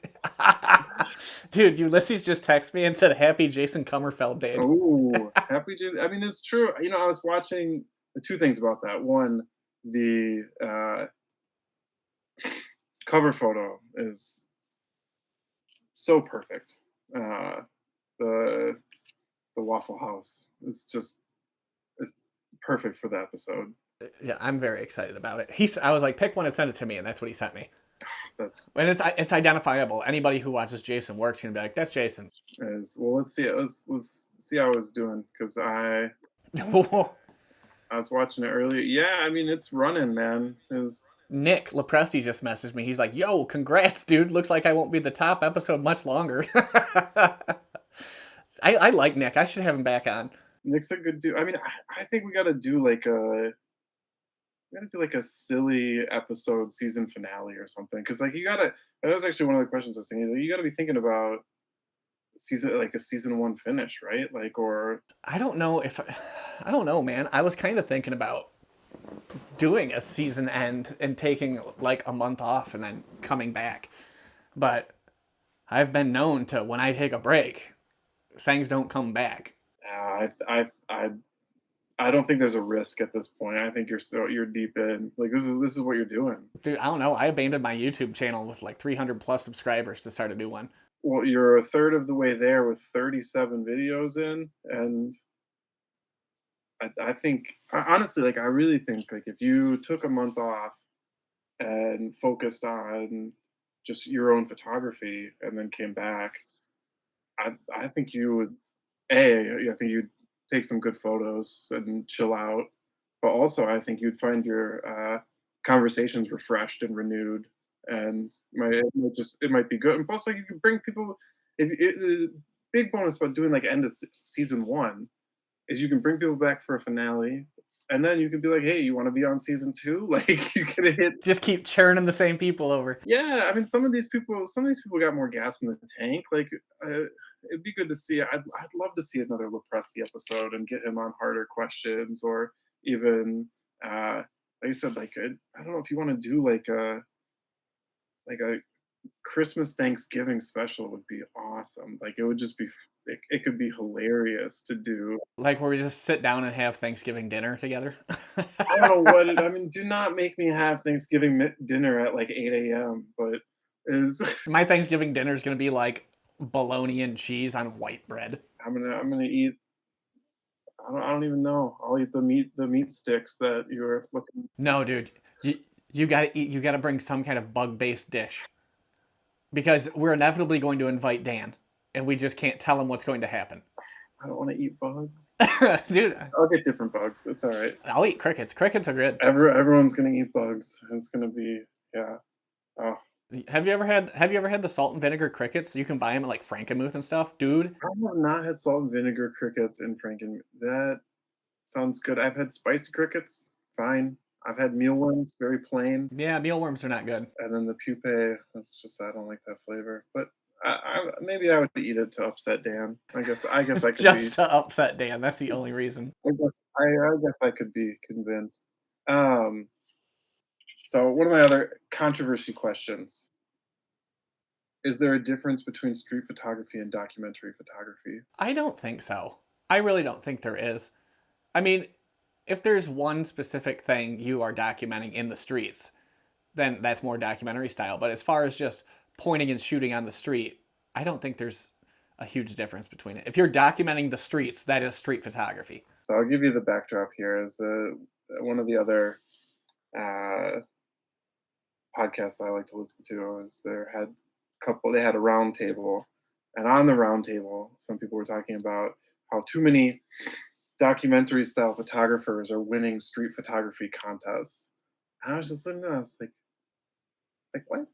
Dude, Ulysses just texted me and said, "Happy Jason Comerfeld Day." Oh, happy to. I mean, it's true. I was watching two things about that. One, the cover photo is so perfect. The Waffle House is perfect for the episode. Yeah, I'm very excited about it. I was like, "Pick one and send it to me," and that's what he sent me. That's And it's identifiable. Anybody who watches Jason Works can be like, "That's Jason." as well. Let's see. Let's see how it's doing because I was watching it earlier. Yeah, I mean it's running, man. Nick Lepresti just messaged me. He's like, "Yo, congrats, dude. Looks like I won't be the top episode much longer." I like Nick. I should have him back on. Nick's a good dude. I mean, I think we got to do like gotta do like a silly episode season finale or something. Because like you gotta. That was actually one of the questions I was thinking. Like, you gotta be thinking about season like a season one finish, right? Like or I don't know if I don't know, man. I was kind of thinking about doing a season end and taking like a month off and then coming back. But I've been known to when I take a break, things don't come back. I don't think there's a risk at this point. I think you're deep in. Like this is what you're doing. Dude, I don't know. I abandoned my YouTube channel with like 300 plus subscribers to start a new one. Well, you're a third of the way there with 37 videos in, and I think honestly, like I really think like if you took a month off and focused on just your own photography and then came back, I think you would I think you'd take some good photos and chill out, but also I think you'd find your conversations refreshed and renewed, and it might be good. And plus, like you can bring people. The big bonus about doing like end of season one is you can bring people back for a finale, and then you can be like, hey, you want to be on season two? Like you can hit. Just keep churning the same people over. Yeah, I mean, some of these people got more gas in the tank. Like, it'd be good to see. I'd love to see another Lopresti episode and get him on harder questions, or even, like I said, like I don't know if you want to do like a Christmas Thanksgiving special would be awesome. Like, it would just be. It could be hilarious to do. Like where we just sit down and have Thanksgiving dinner together. I don't know I mean, do not make me have Thanksgiving dinner at like 8 a.m. But is My Thanksgiving dinner is going to be like bologna and cheese on white bread. I'm gonna eat. I don't even know. I'll eat the meat sticks that you're looking. No, dude. You got to eat, you got to bring some kind of bug-based dish because we're inevitably going to invite Dan and we just can't tell him what's going to happen. I don't want to eat bugs. Dude, I'll get different bugs. It's all right. I'll eat crickets. Crickets are good. Everyone's gonna eat bugs. It's gonna be yeah. Oh, Have you ever had the salt and vinegar crickets? You can buy them at like Frankenmuth and stuff, dude. I have not had salt and vinegar crickets in Franken. That sounds good. I've had spicy crickets. Fine. I've had mealworms, very plain, Yeah, mealworms are not good. and then the pupae. That's just I don't like that flavor. But maybe I would eat it to upset Dan. I guess I could be. Just to upset Dan. That's the only reason. I guess I could be convinced. Um, so one of my other controversy questions: is there a difference between street photography and documentary photography? I don't think so. I really don't think there is. I mean, if there's one specific thing you are documenting in the streets, then that's more documentary style. But as far as just pointing and shooting on the street, I don't think there's a huge difference between it. If you're documenting the streets, that is street photography. So I'll give you the backdrop here. Is one of the other uh, podcasts I like to listen to is they had a round table, and on the round table, some people were talking about how too many documentary style photographers are winning street photography contests. And I was just like, no, it's like what?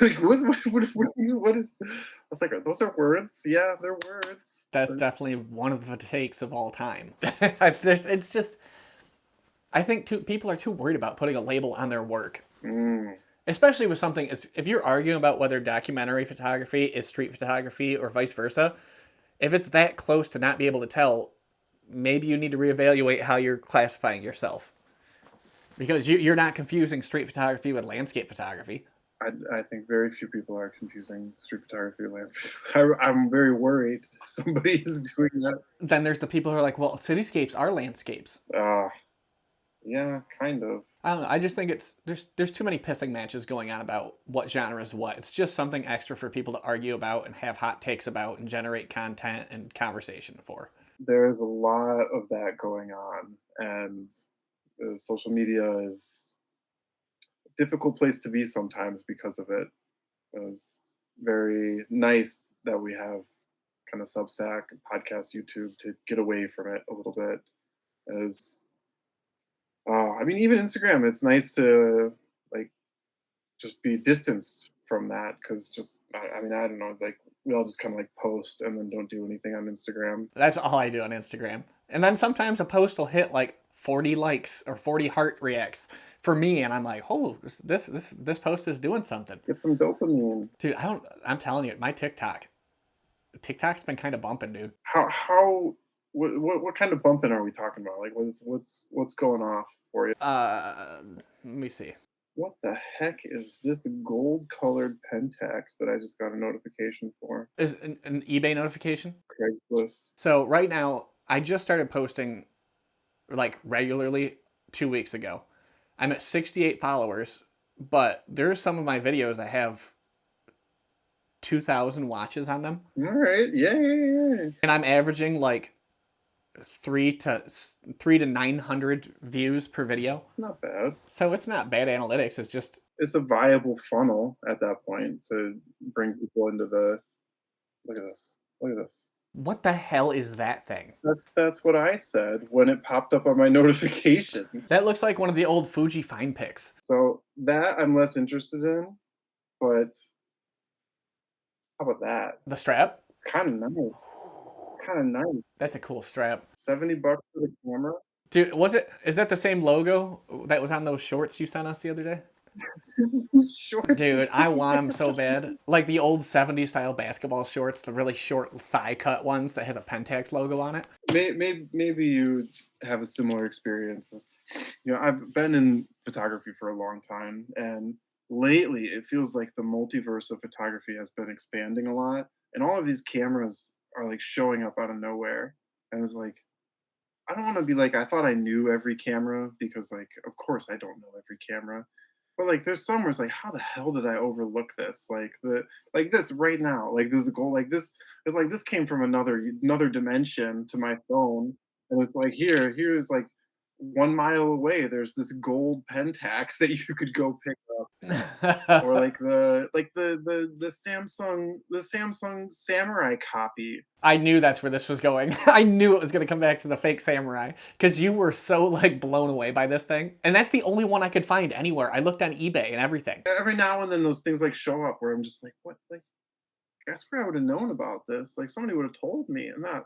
Like what is? I was like, those are words. Yeah, they're words. That's definitely one of the takes of all time. It's just, I think people are too worried about putting a label on their work. Especially with something, if you're arguing about whether documentary photography is street photography or vice versa, if it's that close to not be able to tell, maybe you need to reevaluate how you're classifying yourself. Because you're not confusing street photography with landscape photography. I think very few people are confusing street photography with landscape. I'm very worried somebody is doing that. Then there's the people who are like, well, cityscapes are landscapes. Yeah, kind of. I don't know. I just think there's too many pissing matches going on about what genre is what. It's just something extra for people to argue about and have hot takes about and generate content and conversation for. There's a lot of that going on, and social media is a difficult place to be sometimes because of it. It's very nice that we have kind of Substack, podcast, YouTube to get away from it a little bit. As I mean, even Instagram, it's nice to like just be distanced from that because I mean, I don't know, like we all just kind of like post and then don't do anything on Instagram. That's all I do on Instagram. And then sometimes a post will hit like 40 likes or 40 heart reacts. for me, and I'm like, oh, this post is doing something, Get some dopamine. dude. I'm telling you, my TikTok's been kind of bumping, dude. How what kind of bumping are we talking about? Like what's going off for you? Let me see. What the heck is this gold colored Pentax that I just got a notification for? Is an eBay notification. Craigslist. So right now, I just started posting like regularly 2 weeks ago. I'm at 68 followers, but there's some of my videos that have 2,000 watches on them, All right. Yeah, yeah, yeah. and I'm averaging like three to 900 views per video. It's not bad. So it's not bad analytics. It's just It's a viable funnel at that point to bring people into the look at this. Look at this. what the hell is that thing? That's what I said when it popped up on my notifications. That looks like one of the old Fuji Fine Picks. So that I'm less interested in, but how about that? The strap. It's kind of nice. Kind of nice. That's a cool strap. $70 for the camera. Dude, is that the same logo that was on those shorts you sent us the other day? Shorts. Dude, I want them so bad. Like the old 70s style basketball shorts, the really short thigh cut ones that has a Pentax logo on it. Maybe you have a similar experience. You know, I've been in photography for a long time, and lately it feels like the multiverse of photography has been expanding a lot, and all of these cameras are like showing up out of nowhere. And it's like, I don't want to be like, I thought I knew every camera because, like, of course I don't know every camera. But like, there's some where it's like, how the hell did I overlook this? Like this right now, like this goal, like this. It's like this came from another dimension to my phone, and it's like here's like 1 mile away. There's this gold Pentax that you could go pick up, or like the Samsung Samurai copy. I knew that's where this was going. I knew it was going to come back to the fake samurai because you were so like blown away by this thing. And that's the only one I could find anywhere. I looked on eBay and everything. Every now and then those things like show up where I'm just like, what? Like, that's where I would have known about this. Like somebody would have told me, and not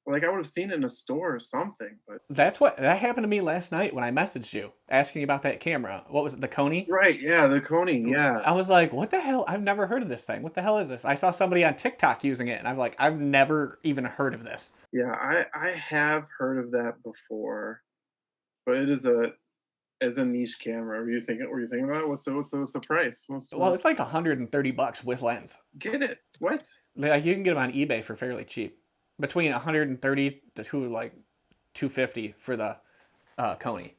like I would have seen it in a store or something. But That happened to me last night when I messaged you asking about that camera. What was it, the Coney? right, yeah, the Coney, yeah, I was like, what the hell? I've never heard of this thing. What the hell is this? I saw somebody on TikTok using it, and I'm like, I've never even heard of this. yeah. I have heard of that before, but it is a as a niche camera. Were you thinking about it? What's the price? Well, it's like $130 with lens. Get it? What? Like you can get them on eBay for fairly cheap, between 130 to like 250 for the Coney.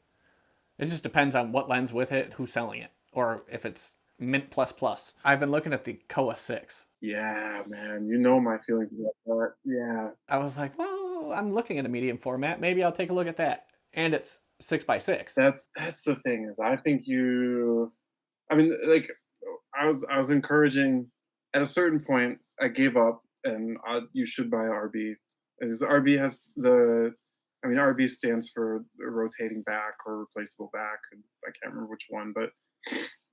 It just depends on what lens with it, who's selling it, or if it's mint plus plus. I've been looking at the Koa 6. Yeah, man. You know my feelings about that. Yeah, I was like, well, I'm looking at a medium format. Maybe I'll take a look at that. And it's 6x6. that's the thing is I think you. I mean, like I was encouraging. At a certain point, I gave up, and you should buy RB. Because RB has the. I mean, RB stands for rotating back or replaceable back. And I can't remember which one, but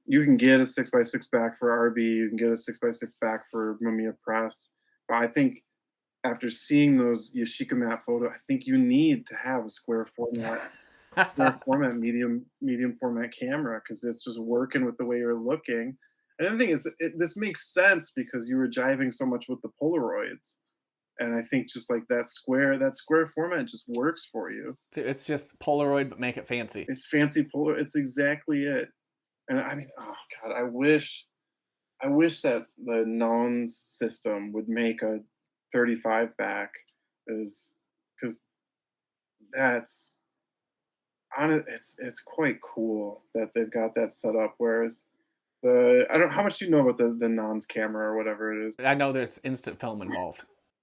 you can get a 6x6 back for RB. You can get a 6x6 back for Mamiya Press. But I think after seeing those Yashica Mat photo, I think you need to have a square format medium format camera because it's just working with the way you're looking. And the thing is, this makes sense because you were jiving so much with the Polaroids, and I think just like that square format just works for you. It's just Polaroid, but make it fancy. It's fancy Polar. It's exactly it. And I mean, oh god, I wish that the Nons system would make a 35 back, is because that's on it. It's quite cool that they've got that set up. Whereas I don't how much do you know about the Nons camera or whatever it is. I know there's instant film involved.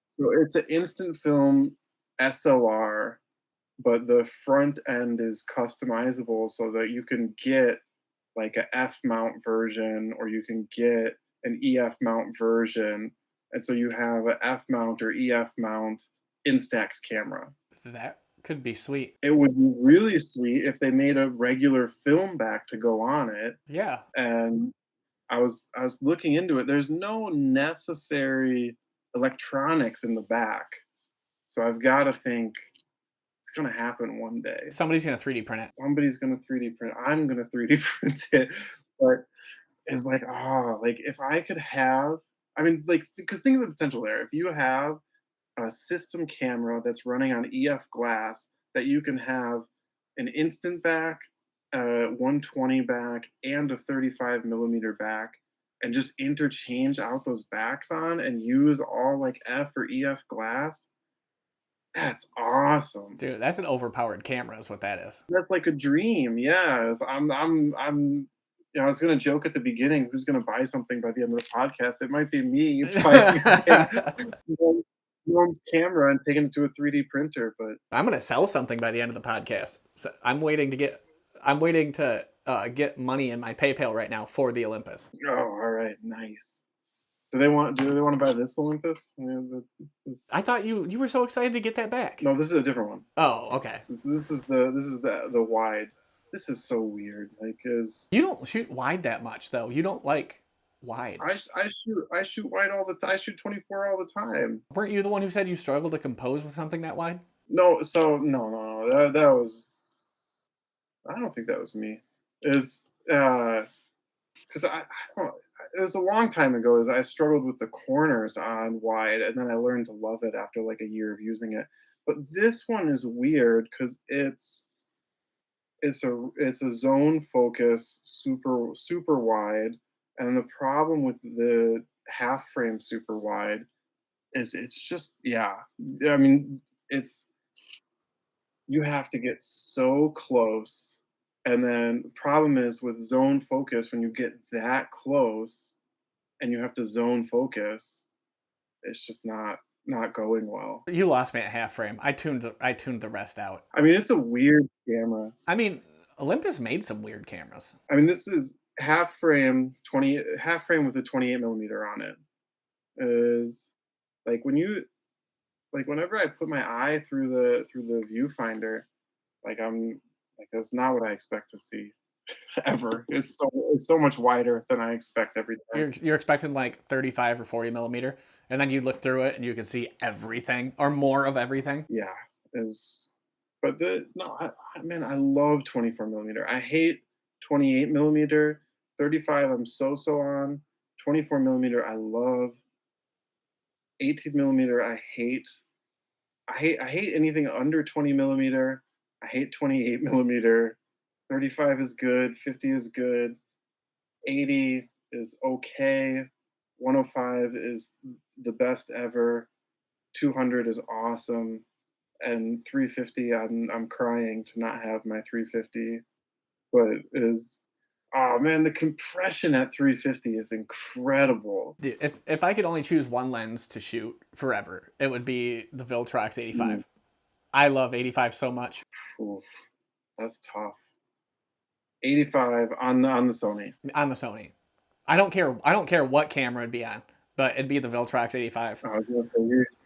So it's an instant film SLR, but the front end is customizable so that you can get like a F mount version or you can get an EF mount version. And so you have a F mount or EF mount Instax camera. That could be sweet. It would be really sweet if they made a regular film back to go on it. Yeah. And I was looking into it. There's no necessary electronics in the back. So I've got to think It's gonna happen one day. Somebody's gonna 3D print it. Somebody's gonna 3D print. I'm gonna 3D print it. But it's like, oh, like if I could have, I mean, like, because think of the potential there. If you have a system camera that's running on EF glass that you can have an instant back, 120 back, and a 35 millimeter back, and just interchange out those backs on and use all like F or EF glass. That's awesome. Dude, that's an overpowered camera is what that is. That's like a dream. Yes, I'm. You know, I was gonna joke at the beginning, who's gonna buy something by the end of the podcast? It might be me buying one's camera and taking it to a 3D printer, but I'm gonna sell something by the end of the podcast. So I'm waiting to get money in my PayPal right now for the Olympus. oh, all right, nice. Do they want to buy this Olympus? Yeah, I thought you were so excited to get that back. no, this is a different one. Oh, okay. This is the wide. This is so weird. Like, is You don't shoot wide that much though. You don't like wide. I shoot wide all the time. I shoot 24 all the time. Weren't you the one who said you struggled to compose with something that wide? No, so no. That was. I don't think that was me. Is because I don't. It was a long time ago. Is I struggled with the corners on wide, and then I learned to love it after like a year of using it. But this one is weird because it's a zone focus, super wide, and the problem with the half frame super wide is it's just, yeah. I mean, it's you have to get so close, and then the problem is with zone focus, when you get that close and you have to zone focus, it's just not going well. You lost me at half frame. I tuned the rest out. I mean, it's a weird camera. I mean, Olympus made some weird cameras. I mean, this is half frame with a 28 millimeter on it. Is like whenever I put my eye through the viewfinder, like I'm like that's not what I expect to see ever. It's so much wider than I expect every time. You're expecting like 35 or 40 millimeter, and then you look through it and you can see everything or more of everything. Yeah, is but the no, man, I love 24 millimeter. I hate 28 millimeter. 35, I'm so on. 24 millimeter, I love. 18 millimeter, I hate. I hate anything under 20 millimeter. I hate 28 millimeter. 35 is good. 50 is good. 80 is okay. 105 is the best ever. 200 is awesome. And 350, I'm crying to not have my 350, but is oh man, the compression at 350 is incredible. Dude, if I could only choose one lens to shoot forever, it would be the Viltrox 85. I love 85 so much. Oof, that's tough. 85 on the Sony. On the Sony. I don't care what camera it'd be on, but it'd be the Viltrox 85. I was gonna say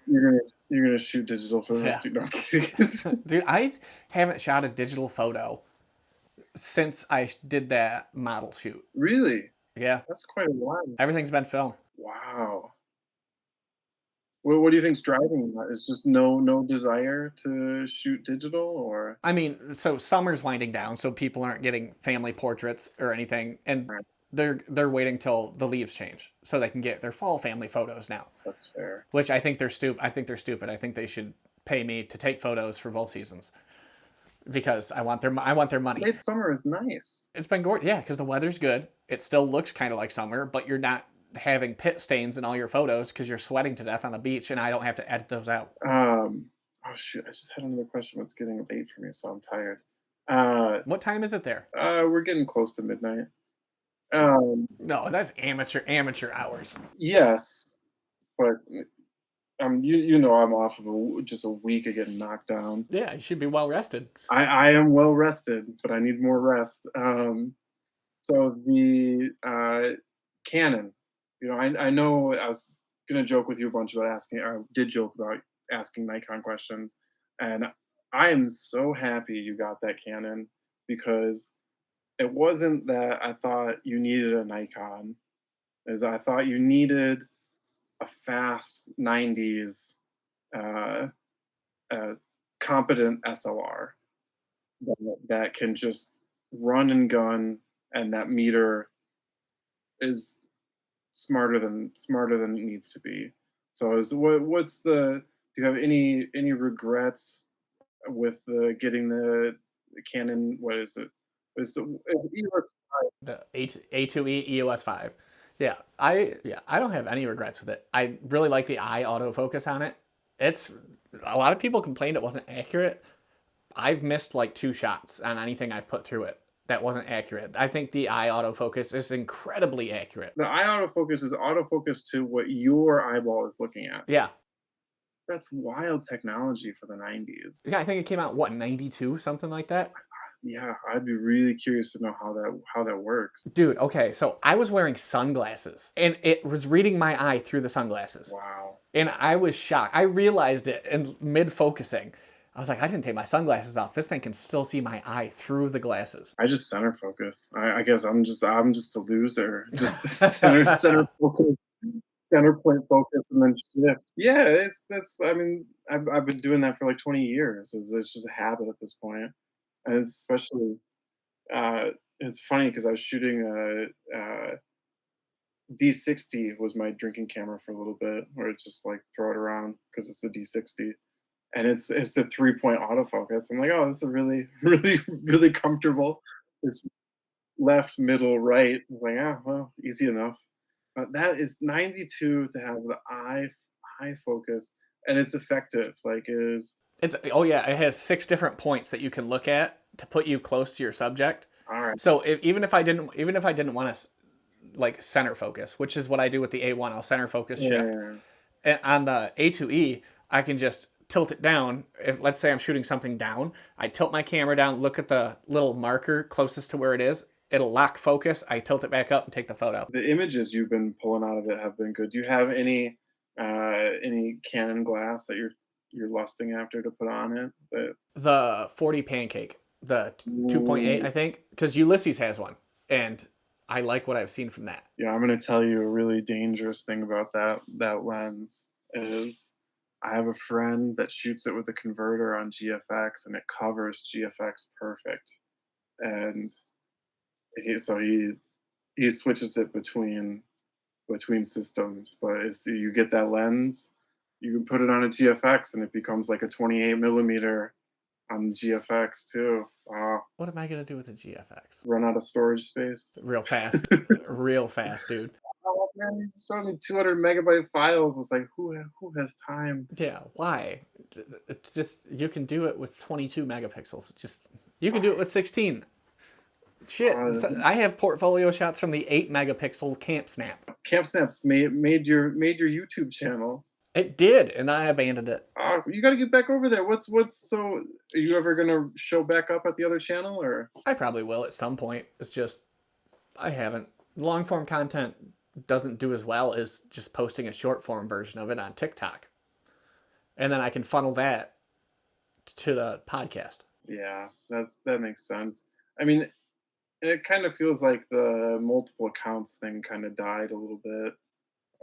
you're gonna shoot digital for the rest of your no. Dude, I haven't shot a digital photo since I did that model shoot. Really? Yeah, That's quite a while. everything's been film. Wow. What do you think's driving that? Is just no desire to shoot digital, or I mean, so summer's winding down, so people aren't getting family portraits or anything, and Right. they're waiting till the leaves change so they can get their fall family photos now. that's fair. Which I think they're stupid. I think they're stupid. I think they should pay me to take photos for both seasons because I want their money. Late summer is nice. It's been gorgeous, yeah, because the weather's good. It still looks kind of like summer, but you're not having pit stains in all your photos because you're sweating to death on the beach, and I don't have to edit those out. Oh shoot, I just had another question. It's getting late for me, so I'm tired. What time is it there? We're getting close to midnight. Um, No, that's amateur hours. yes, but you know I'm off of just a week of getting knocked down. Yeah, you should be well rested. I am well rested, but I need more rest. So the Canon, you know, I know I was gonna joke with you a bunch about asking, or I did joke about asking Nikon questions, and I am so happy you got that Canon because it wasn't that I thought you needed a Nikon, is I thought you needed a fast 90s uh, uh, competent SLR that can just run and gun, and that meter is smarter than it needs to be. So is what's the do you have any regrets with the getting the Canon? What is it? Is it EOS? The A2E EOS 5. Yeah, I don't have any regrets with it. I really like the eye autofocus on it. It's a lot of people complained it wasn't accurate. I've missed like 2 shots on anything I've put through it that wasn't accurate. I think the eye autofocus is incredibly accurate. The eye autofocus is autofocus to what your eyeball is looking at. Yeah. That's wild technology for the 90s. Yeah, I think it came out what, 92, something like that. Yeah, I'd be really curious to know how that works. Dude, okay, so I was wearing sunglasses and it was reading my eye through the sunglasses. Wow. And I was shocked. I realized it in mid focusing. I was like, I didn't take my sunglasses off. This thing can still see my eye through the glasses. I just center focus. I guess I'm just a loser. Just center focus, center point focus, and then shift. Yeah, it's that's. I mean, I've been doing that for like 20 years. It's just a habit at this point, and it's especially. Uh, it's funny because I was shooting a D60 was my drinking camera for a little bit, where it's just like throw it around because it's a D60, and it's a 3-point autofocus. I'm like, oh, this is really really comfortable. It's left, middle, right. I was like, ah, well, easy enough. But that is 92 to have the eye focus, and it's effective. Like it is It's oh yeah, it has 6 different points that you can look at to put you close to your subject. all right. So even if I didn't want to like center focus, which is what I do with the A1, I'll center focus shift. Yeah, And on the A2E, I can just tilt it down. If let's say I'm shooting something down, I tilt my camera down, look at the little marker closest to where it is. It'll lock focus. I tilt it back up and take the photo. the images you've been pulling out of it have been good. Do you have any Canon glass that you're lusting after to put on it? But The 40 pancake, the 2.8, I think, because Ulysses has one, and I like what I've seen from that. yeah, I'm gonna tell you a really dangerous thing about that lens is I have a friend that shoots it with a converter on GFX, and it covers GFX perfect. And he switches it between systems, but it's you get that lens, you can put it on a GFX, and it becomes like a 28 millimeter on the GFX too. What am I gonna do with a GFX? Run out of storage space. Real fast, real fast, dude. Oh man, he's showing me 200 megabyte files. It's like who has time? Yeah, why? It's just you can do it with 22 megapixels. Just you can do it with 16. Shit, Uh, I have portfolio shots from the 8 megapixel Camp Snap. Camp Snaps made your YouTube channel. It did, and I abandoned it. You got to get back over there. What's so? Are you ever gonna show back up at the other channel or? I probably will at some point. It's just I haven't. Long form content doesn't do as well as just posting a short form version of it on TikTok, and then I can funnel that to the podcast. Yeah, that makes sense. I mean, it kind of feels like the multiple accounts thing kind of died a little bit,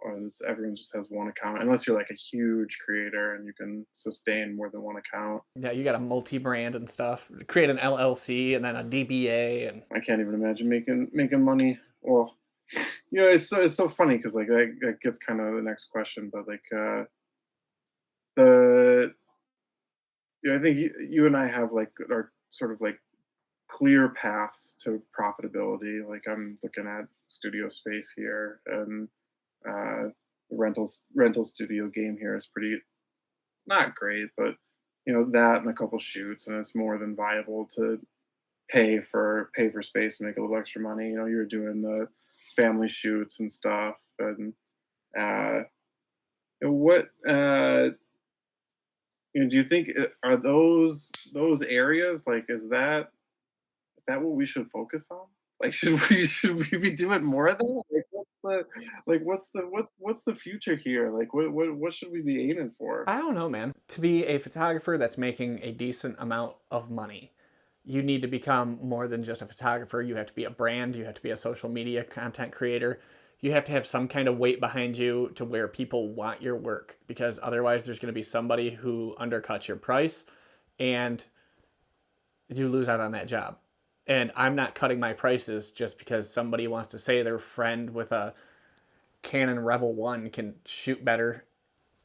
or everyone just has one account, unless you're like a huge creator and you can sustain more than one account. Yeah, you got a multi-brand and stuff. Create an LLC and then a DBA, and I can't even imagine making money. Well, it's so funny because like that gets kind of the next question, but like the I think you and I have like our sort of like clear paths to profitability. Like I'm looking at studio space here, and the rental studio game here is pretty not great, but that and a couple shoots, and it's more than viable to pay for space and make a little extra money. You're doing the family shoots and stuff, and uh, what do you think are those areas like is that what we should focus on? Like, should we be doing more of that? What's the future here? Like, what should we be aiming for? I don't know, man. To be a photographer that's making a decent amount of money, you need to become more than just a photographer. You have to be a brand. You have to be a social media content creator. You have to have some kind of weight behind you to where people want your work, because otherwise there's going to be somebody who undercuts your price and you lose out on that job. And I'm not cutting my prices just because somebody wants to say their friend with a Canon Rebel 1 can shoot better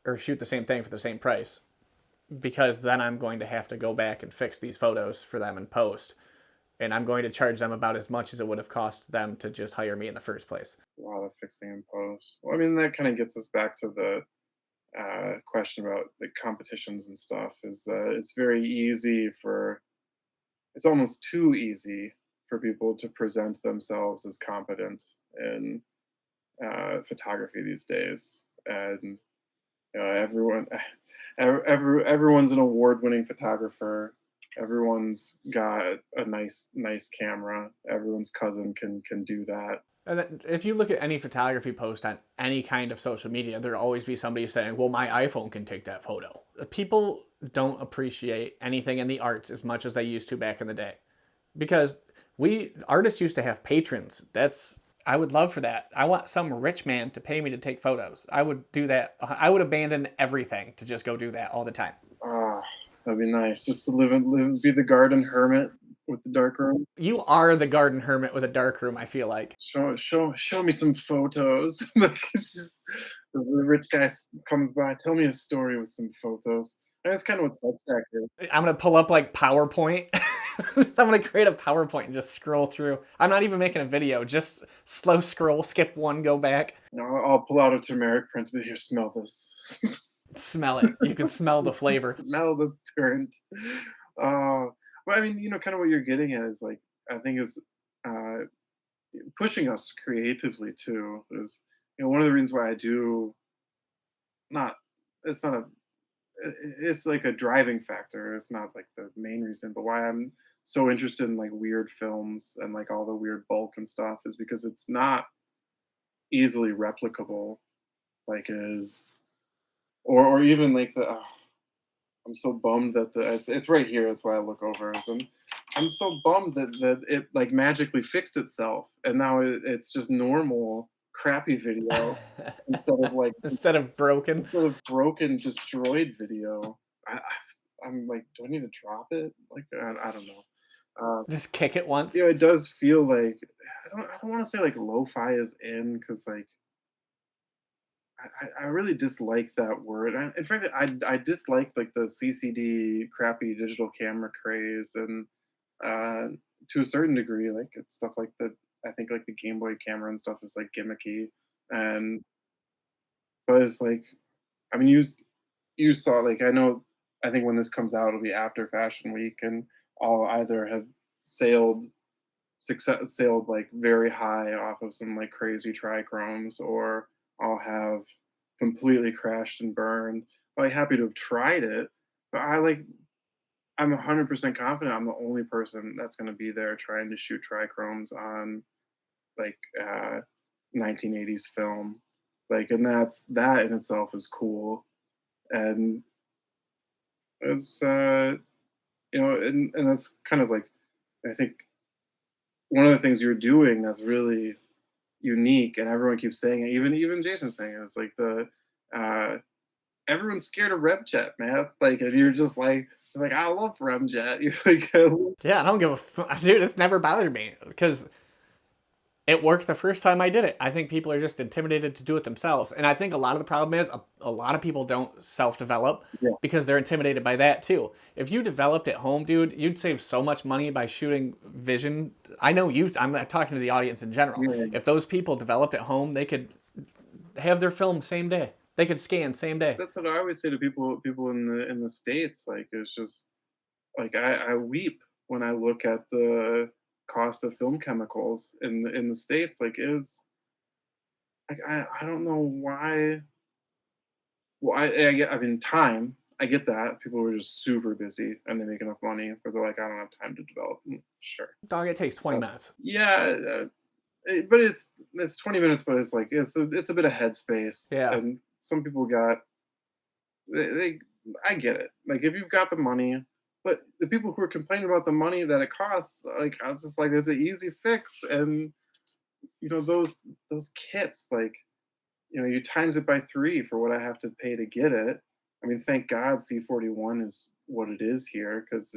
or shoot the same thing for the same price, because then I'm going to have to go back and fix these photos for them in post, and I'm going to charge them about as much as it would have cost them to just hire me in the first place. A lot of fixing in post. Well, I mean, that kind of gets us back to the question about the competitions and stuff. Is that it's very easy for, it's almost too easy for people to present themselves as competent in photography these days, and everyone, everyone's an award-winning photographer. Everyone's got a nice camera. Everyone's cousin can do that. And if you look at any photography post on any kind of social media, there'll always be somebody saying, well, my iPhone can take that photo. People don't appreciate anything in the arts as much as they used to back in the day. Because artists used to have patrons. I would love for that. I want some rich man to pay me to take photos. I would do that. I would abandon everything to just go do that all the time. Ah, that'd be nice. Just to be the garden hermit with the dark room. You are the garden hermit with a dark room, I feel like. Show me some photos. Like, it's just the rich guy comes by, tell me a story with some photos. And that's kind of what Substack is. I'm going to pull up like PowerPoint. I'm going to create a PowerPoint and just scroll through. I'm not even making a video, just slow scroll, skip one, go back. No, I'll pull out a turmeric print, but here, smell this. Smell it. You can smell the flavor. Smell the print. Well, I mean, kind of what you're getting at is like, I think is uh, pushing us creatively too. Is one of the reasons why I do not. It's not a. It's like a driving factor. It's not like the main reason, but why I'm so interested in like weird films and like all the weird bulk and stuff is because it's not easily replicable, like is or even like I'm so bummed that it's right here. That's why I look over. I'm so bummed that it like magically fixed itself, and now it's just normal crappy video instead of like instead of broken. destroyed video. I'm like, do I need to drop it? Like, I don't know. Just kick it once. It does feel like I don't want to say like lo-fi is in because like I really dislike that word. In fact, I dislike like the CCD crappy digital camera craze, and to a certain degree, like it's stuff like the I think like the Game Boy camera and stuff is like gimmicky, and but it's like I mean you saw like I think when this comes out it'll be after Fashion Week, and I'll either have sailed sailed like very high off of some like crazy trichromes, or I'll have completely crashed and burned. Like happy to have tried it, but I'm 100% confident I'm the only person that's going to be there trying to shoot trichromes on like 1980s film. Like, and that in itself is cool, and it's and that's kind of like I think one of the things you're doing that's really unique, and everyone keeps saying it. Even Jason's saying it. It's like uh, everyone's scared of Remjet, man. Like, and you're just like I love Remjet. You're like, yeah, I don't give a dude. It's never bothered me because it worked the first time I did it. I think people are just intimidated to do it themselves, and I think a lot of the problem is a lot of people don't self-develop yeah, because they're intimidated by that too. If you developed at home, dude, you'd save so much money by shooting vision. I know you. I'm not talking to the audience in general. yeah. If those people developed at home, they could have their film same day. They could scan same day. That's what I always say to people in the states. Like, it's just like I weep when I look at the cost of film chemicals in the states. Like, is like I don't know why. Well, I mean, time. I get that people are just super busy and they make enough money, but they're like, I don't have time to develop. Sure, Dog, it takes 20 minutes. yeah, but it's 20 minutes, but it's like it's a bit of headspace. Yeah. And some people got they I get it. Like if you've got the money, but the people who are complaining about the money that it costs, like I was just like, there's an easy fix, and those kits, like you times it by 3 for what I have to pay to get it, I mean, thank God C41 is what it is here, because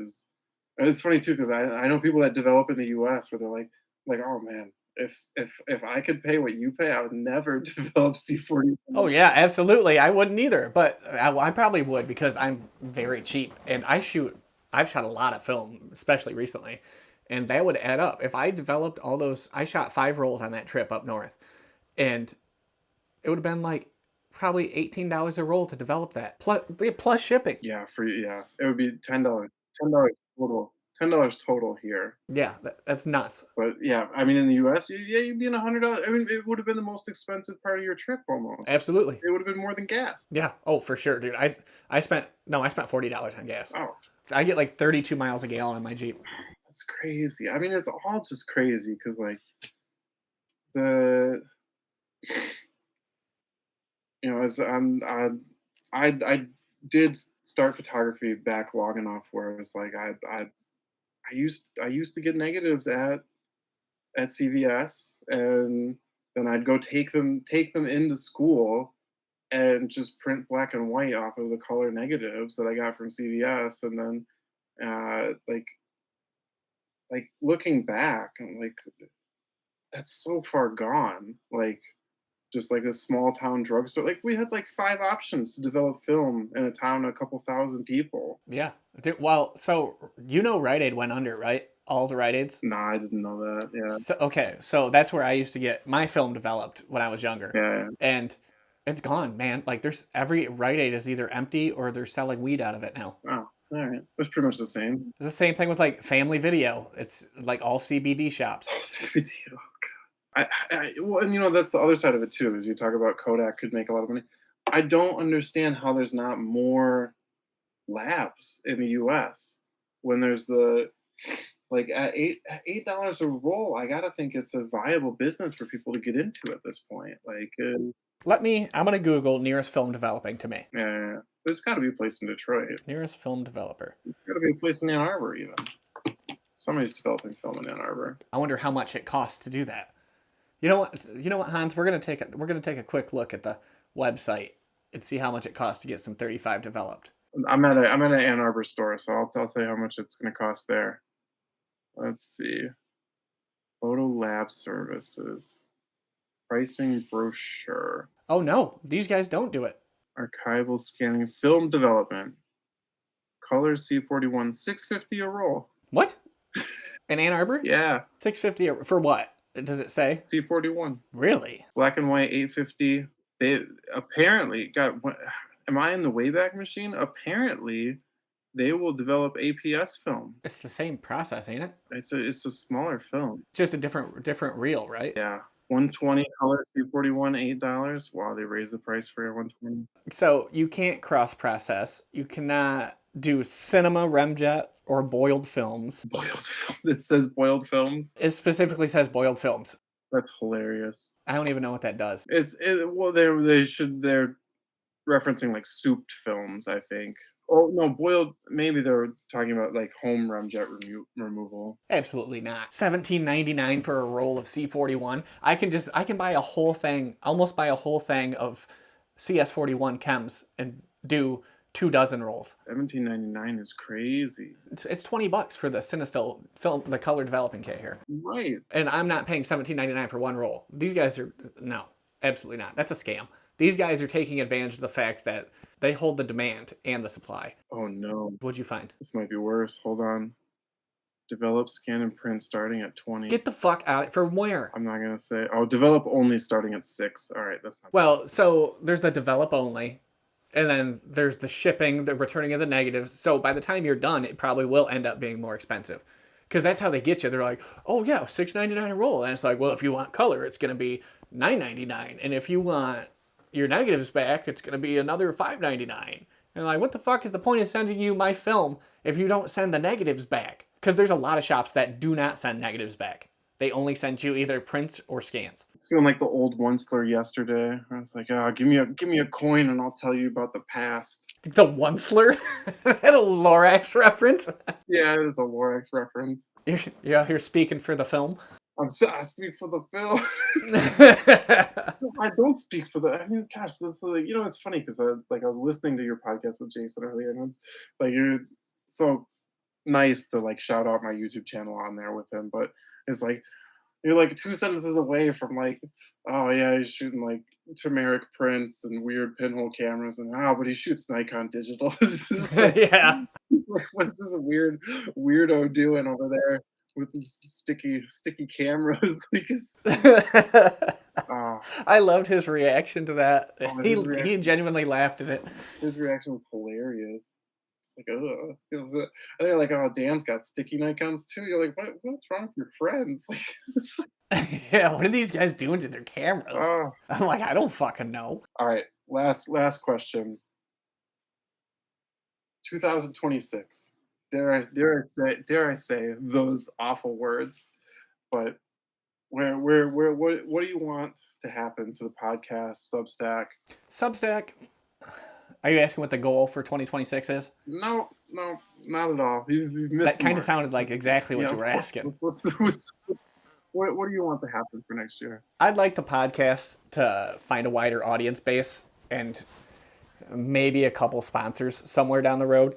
it's funny too, because I know people that develop in the US where they're like, "Oh, man, if I could pay what you pay, I would never develop Oh C41." yeah, absolutely. I wouldn't either, but I probably would because I'm very cheap and I've shot a lot of film, especially recently, and that would add up. If I developed all those, I shot 5 rolls on that trip up north, and it would have been like probably $18 a roll to develop that, plus shipping. Yeah, yeah, it would be $10 total, $10 total here. Yeah, that's nuts. But yeah, I mean, in the US, yeah, you'd be in $100. I mean, it would have been the most expensive part of your trip almost. Absolutely. It would have been more than gas. Yeah. Oh, for sure, dude. I spent $40 on gas. Oh, I get like 32 miles a gallon in my Jeep. that's crazy. I mean, it's all just crazy because like the as I did start photography back long enough where it was like I used to get negatives at CVS, and then I'd go take them into school and just print black and white off of the color negatives that I got from CVS, and then like looking back, I'm like, that's so far gone. Like, just like this small town drugstore. Like, we had like 5 options to develop film in a town of a couple thousand people. Yeah. Dude, well, so Rite Aid went under, right? All the Rite Aids. Nah, I didn't know that. Yeah, So, okay, so that's where I used to get my film developed when I was younger, yeah, and it's gone, man. Like there's every Rite Aid is either empty or they're selling weed out of it now. yeah. Oh, all right. That's pretty much the same. It's the same thing with like Family Video. It's like all CBD shops. CBT. Well, and that's the other side of it too. Is you talk about Kodak could make a lot of money. I don't understand how there's not more labs in the U.S. when there's the like at $8 a roll. I gotta think it's a viable business for people to get into at this point. Like, I'm gonna Google nearest film developing to me. yeah, there's got to be a place in Detroit. Nearest film developer. There's got to be a place in Ann Arbor even. Somebody's developing film in Ann Arbor. I wonder how much it costs to do that. You know what? You know what, Hans? We're gonna take a quick look at the website and see how much it costs to get some 35 developed. I'm at an Ann Arbor store, so I'll tell you how much it's going to cost there. Let's see. Photo lab services. Pricing brochure. Oh no, these guys don't do it. Archival scanning. Film development. Color C41. $6.50 a roll. What? In Ann Arbor? Yeah. $6.50 for what? Does it say? C41. Really? Black and white, $8.50. They apparently got. Am I in the Wayback Machine? Apparently, they will develop APS film. It's the same process, ain't it? It's a smaller film. It's just a different reel, right? Yeah. 120 color C41, $8. Wow, they raised the price for 120. So you can't cross process. You cannot do cinema, remjet, or boiled films. Boiled film. It says boiled films. It specifically says boiled films. That's hilarious. I don't even know what that does. Well, they're referencing like souped films, I think. Oh no, boiled. Maybe they're talking about like home remjet removal. Absolutely not. $17.99 for a roll of C41. I can buy a whole thing, almost buy a whole thing of CS41 chems and do 24 rolls. $17.99 is crazy. It's $20 for the Cinestill film, the color developing kit here. Right. And I'm not paying $17.99 for one roll. These guys are no, absolutely not. That's a scam. These guys are taking advantage of the fact that they hold the demand and the supply. Oh no. What'd you find? This might be worse. Hold on. Develop, scan, and print starting at 20. Get the fuck out. From where? I'm not gonna say. Oh, develop only starting at 6. All right, that's not. Well, so there's the develop only, and then there's the shipping, the returning of the negatives. So by the time you're done, it probably will end up being more expensive. Because that's how they get you. They're like, oh yeah, $6.99 a roll. And it's like, well, if you want color, it's going to be $9.99. And if you want your negatives back, it's going to be another $5.99. And like, what the fuck is the point of sending you my film if you don't send the negatives back? Because there's a lot of shops that do not send negatives back. They only send you either prints or scans. Feeling like the old Onceler yesterday. I was like, oh, give me a coin and I'll tell you about the past. The Onceler? That a Lorax reference? Yeah, it is a Lorax reference. You're speaking for the film. I speak for the film. No, I don't speak for the. I mean, gosh, this is like, it's funny because I was listening to your podcast with Jason earlier, and it's like you're so nice to like shout out my YouTube channel on there with him, but it's like you're like two sentences away from like, oh yeah, he's shooting like turmeric prints and weird pinhole cameras, and but he shoots Nikon digital. It's just like, Yeah. it's like, what is this weird weirdo doing over there with his sticky cameras? Like, uh, I loved his reaction to that. oh, He genuinely laughed at it. his reaction was hilarious. It's like, ugh. And they're like, oh, Dan's got sticky Nikons too. You're like, what's wrong with your friends? Like, Yeah, what are these guys doing to their cameras? oh. I'm like, I don't fucking know. All right, last question. 2026. Dare I say those awful words? But what do you want to happen to the podcast, Substack? Substack. Are you asking what the goal for 2026 is? No, no, not at all. You've missed That the kind of mark. sounded like It's- exactly what yeah, you of were course. asking. What do you want to happen for next year? I'd like the podcast to find a wider audience base and maybe a couple sponsors somewhere down the road.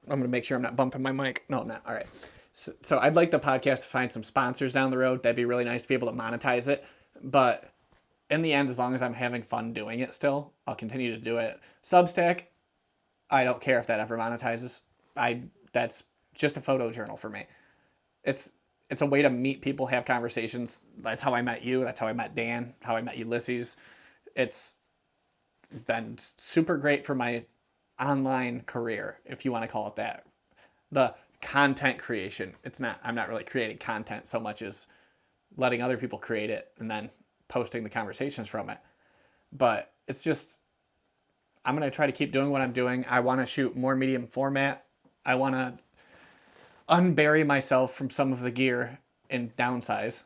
I'm going to make sure I'm not bumping my mic. No, I'm not. All right. So I'd like the podcast to find some sponsors down the road. That'd be really nice to be able to monetize it. But in the end, as long as I'm having fun doing it still, I'll continue to do it. Substack, I don't care if that ever monetizes. That's just a photo journal for me. It's a way to meet people, have conversations. That's how I met you. That's how I met Dan. How I met Ulysses. It's been super great for my online career, if you want to call it that. The content creation. I'm not really creating content so much as letting other people create it and then posting the conversations from it. But it's just I'm going to try to keep doing what I'm doing. I want to shoot more medium format. I want to unbury myself from some of the gear and downsize.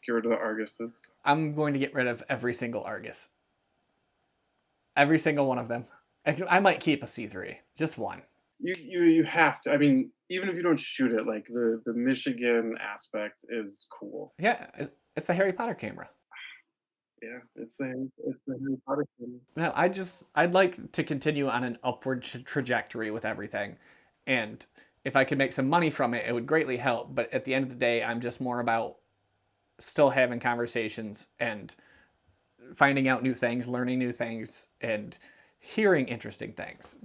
Get rid of the Arguses. I'm going to get rid of every single Argus. Every single one of them. I might keep a C3, just one. You have to. I mean, even if you don't shoot it, like the Michigan aspect is cool. Yeah, it's the Harry Potter camera. Yeah, it's the Harry Potter thing. No, I'd like to continue on an upward trajectory with everything, and if I could make some money from it, it would greatly help. But at the end of the day, I'm just more about still having conversations and finding out new things, learning new things, and hearing interesting things.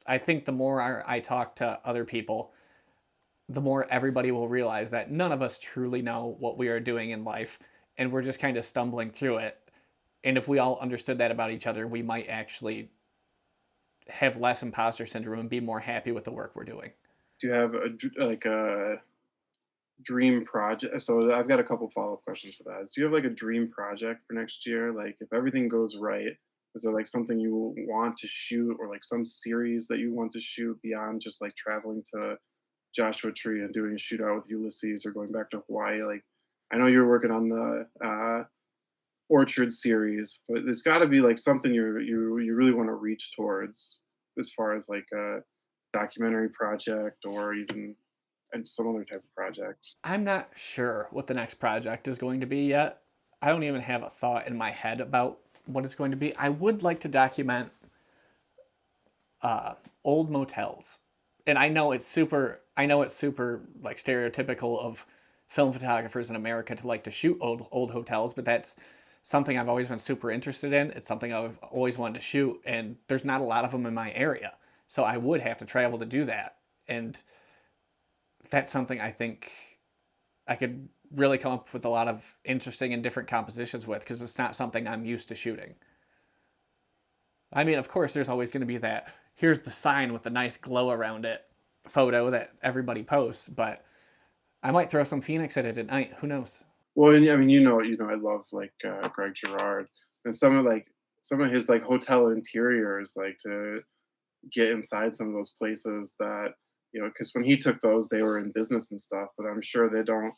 I think the more I talk to other people, the more everybody will realize that none of us truly know what we are doing in life, and we're just kind of stumbling through it. And if we all understood that about each other, we might actually have less imposter syndrome and be more happy with the work we're doing. Do you have like a dream project? So I've got a couple follow-up questions for that. Do you have like a dream project for next year? Like if everything goes right, is there like something you want to shoot or like some series that you want to shoot beyond just like traveling to Joshua Tree and doing a shootout with Ulysses or going back to Hawaii? Like I know you're working on the Orchard series, but there's got to be like something you really want to reach towards as far as like a documentary project or even and some other type of project. I'm not sure what the next project is going to be yet. I don't even have a thought in my head about what it's going to be. I would like to document old motels, and I know it's super. Like stereotypical of film photographers in America to like to shoot old hotels, but that's something I've always been super interested in. It's something I've always wanted to shoot, and there's not a lot of them in my area, so I would have to travel to do that, and that's something I think I could really come up with a lot of interesting and different compositions with because it's not something I'm used to shooting. I mean, of course, there's always going to be that here's the sign with the nice glow around it photo that everybody posts, but I might throw some Phoenix at it at night. Who knows? Well, and I mean, I love like Greg Girard and some of his like hotel interiors, like to get inside some of those places that because when he took those, they were in business and stuff, but I'm sure they don't.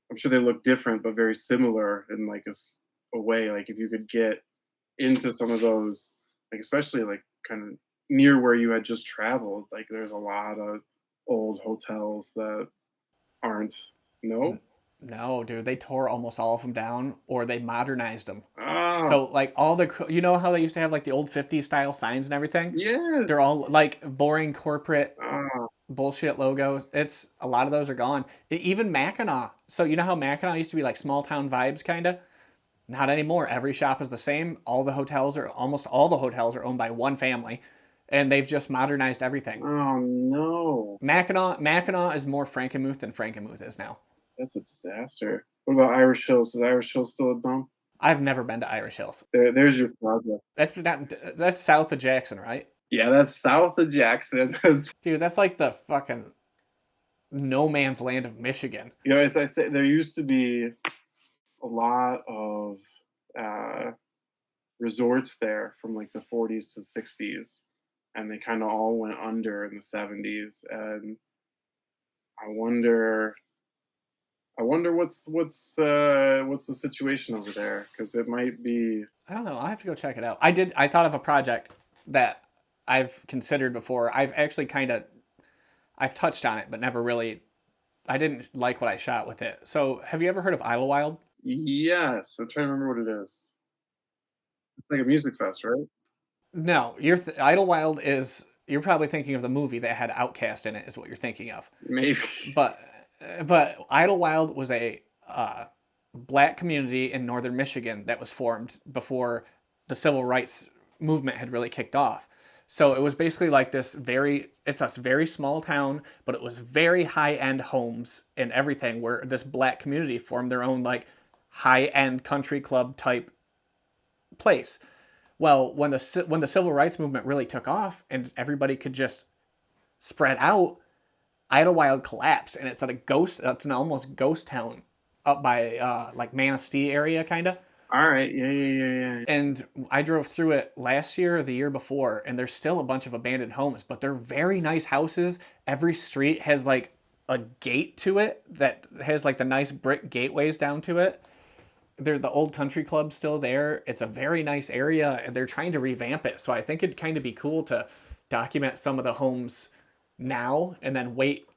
I'm sure they look different, but very similar in like a way. Like if you could get into some of those, like especially like kind of near where you had just traveled, like there's a lot of old hotels that aren't no. No, dude, they tore almost all of them down, or they modernized them. Oh, So like all the you know how they used to have like the old 50s style signs and everything? yes. They're all like boring corporate Oh, bullshit logos. It's a lot of those are gone. Even Mackinac. So you know how Mackinac used to be like small town vibes kind of? Not anymore. Every shop is the same. All the hotels are almost all the hotels are owned by one family, and they've just modernized everything. oh no. Mackinac is more Frankenmuth than Frankenmuth is now. That's a disaster. What about Irish Hills? Is Irish Hills still a dump? I've never been to Irish Hills. There's your plaza. That's south of Jackson, right? Yeah, that's south of Jackson. Dude, that's like the fucking no man's land of Michigan. As I say, there used to be a lot of uh, resorts there from like the 40s to 60s, and they kind of all went under in the 70s. And I wonder, what's the situation over there? Because it might be. I don't know. I have to go check it out. I thought of a project that I've considered before. I've touched on it, but never really. I didn't like what I shot with it. So, have you ever heard of Idlewild? Yes, I'm trying to remember what it is. It's like a music fest, right? No, Idlewild is. You're probably thinking of the movie that had Outcast in it. Is what you're thinking of. Maybe. But Idlewild was a black community in northern Michigan that was formed before the civil rights movement had really kicked off. So it was basically like it's a very small town, but it was very high end homes and everything where this black community formed their own like high end country club type place. Well, when the civil rights movement really took off and everybody could just spread out, Idlewild collapsed, and it's at a ghost. It's an almost ghost town up by like Manistee area, kind of. All right. Yeah, yeah, yeah, yeah. And I drove through it last year or the year before, and there's still a bunch of abandoned homes, but they're very nice houses. Every street has like a gate to it that has like the nice brick gateways down to it. There's the old country club still there. It's a very nice area, and they're trying to revamp it. So I think it'd kind of be cool to document some of the homes now and then wait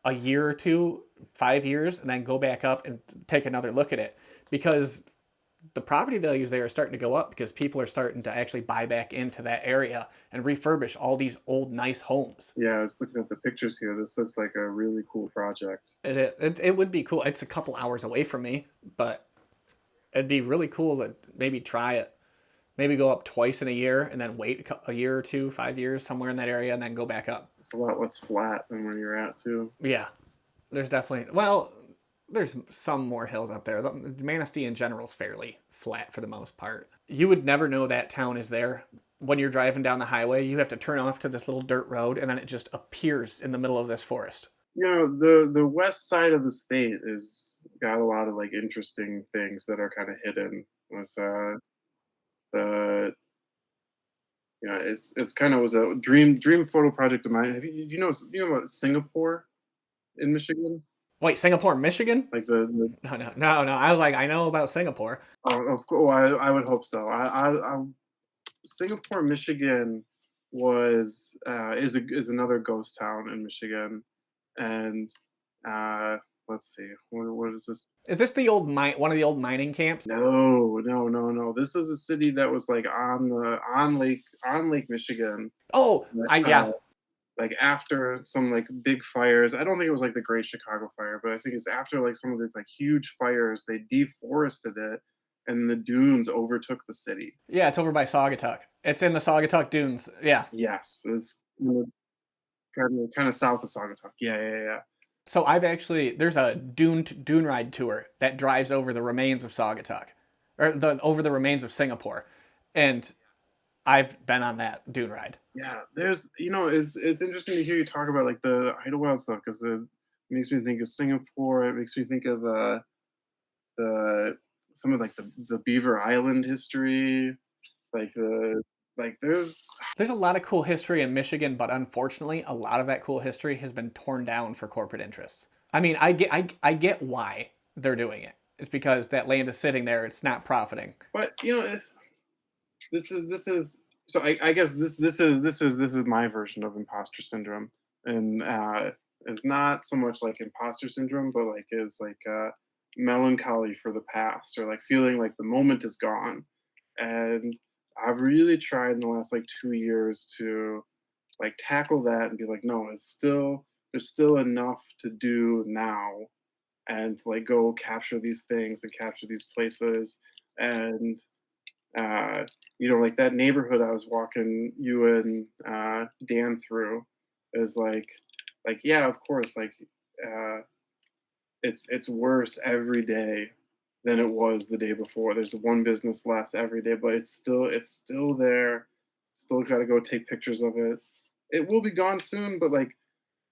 a year or two, 5 years, and then go back up and take another look at it because the property values there are starting to go up because people are starting to actually buy back into that area and refurbish all these old nice homes. Yeah, I was looking at the pictures here. This looks like a really cool project. It would be cool. It's a couple hours away from me, but it'd be really cool to maybe try it. Maybe go up twice in a year and then wait a year or two, 5 years, somewhere in that area, and then go back up. It's a lot less flat than where you're at too. Yeah, there's definitely, well, there's some more hills up there. The Manistee in general is fairly flat for the most part. You would never know that town is there. When you're driving down the highway, you have to turn off to this little dirt road, and then it just appears in the middle of this forest. The west side of the state is got a lot of like interesting things that are kind of hidden. Was the it's kind of was a dream photo project of mine. Have you you know about Singapore in Michigan? Wait, Singapore, Michigan? Like the No. I was like, I know about Singapore. of course, I would hope so. Singapore, Michigan is another ghost town in Michigan, and uh, let's see, what is this? Is this the old one of the old mining camps? No, no, no, no. This is a city that was like on Lake Michigan. Oh, Uh, like after some like big fires. I don't think it was like the Great Chicago Fire, but I think it's after like some of these like huge fires. They deforested it, and the dunes overtook the city. yeah, it's over by Saugatuck. It's in the Saugatuck Dunes. Yeah. Yes, it's kind of south of Saugatuck. Yeah, yeah, yeah. So there's a dune ride tour that drives over the remains of Saugatuck, or over the remains of Singapore, and I've been on that dune ride. Yeah, there's it's interesting to hear you talk about like the Idlewild stuff because it makes me think of Singapore. It makes me think of the some of like the Beaver Island history, like There's a lot of cool history in Michigan, but unfortunately, a lot of that cool history has been torn down for corporate interests. I mean, I get why they're doing it. It's because that land is sitting there; it's not profiting. but this is so I guess this is my version of imposter syndrome, and it's not so much like imposter syndrome, but like is like melancholy for the past, or like feeling like the moment is gone. And I've really tried in the last like 2 years to like tackle that and be like, no, there's still enough to do now, and to like go capture these things and capture these places. And uh like that neighborhood I was walking you and Dan through is like yeah, of course, like uh it's worse every day than it was the day before. There's one business less every day, but it's still there. Still got to go take pictures of it. It will be gone soon, but like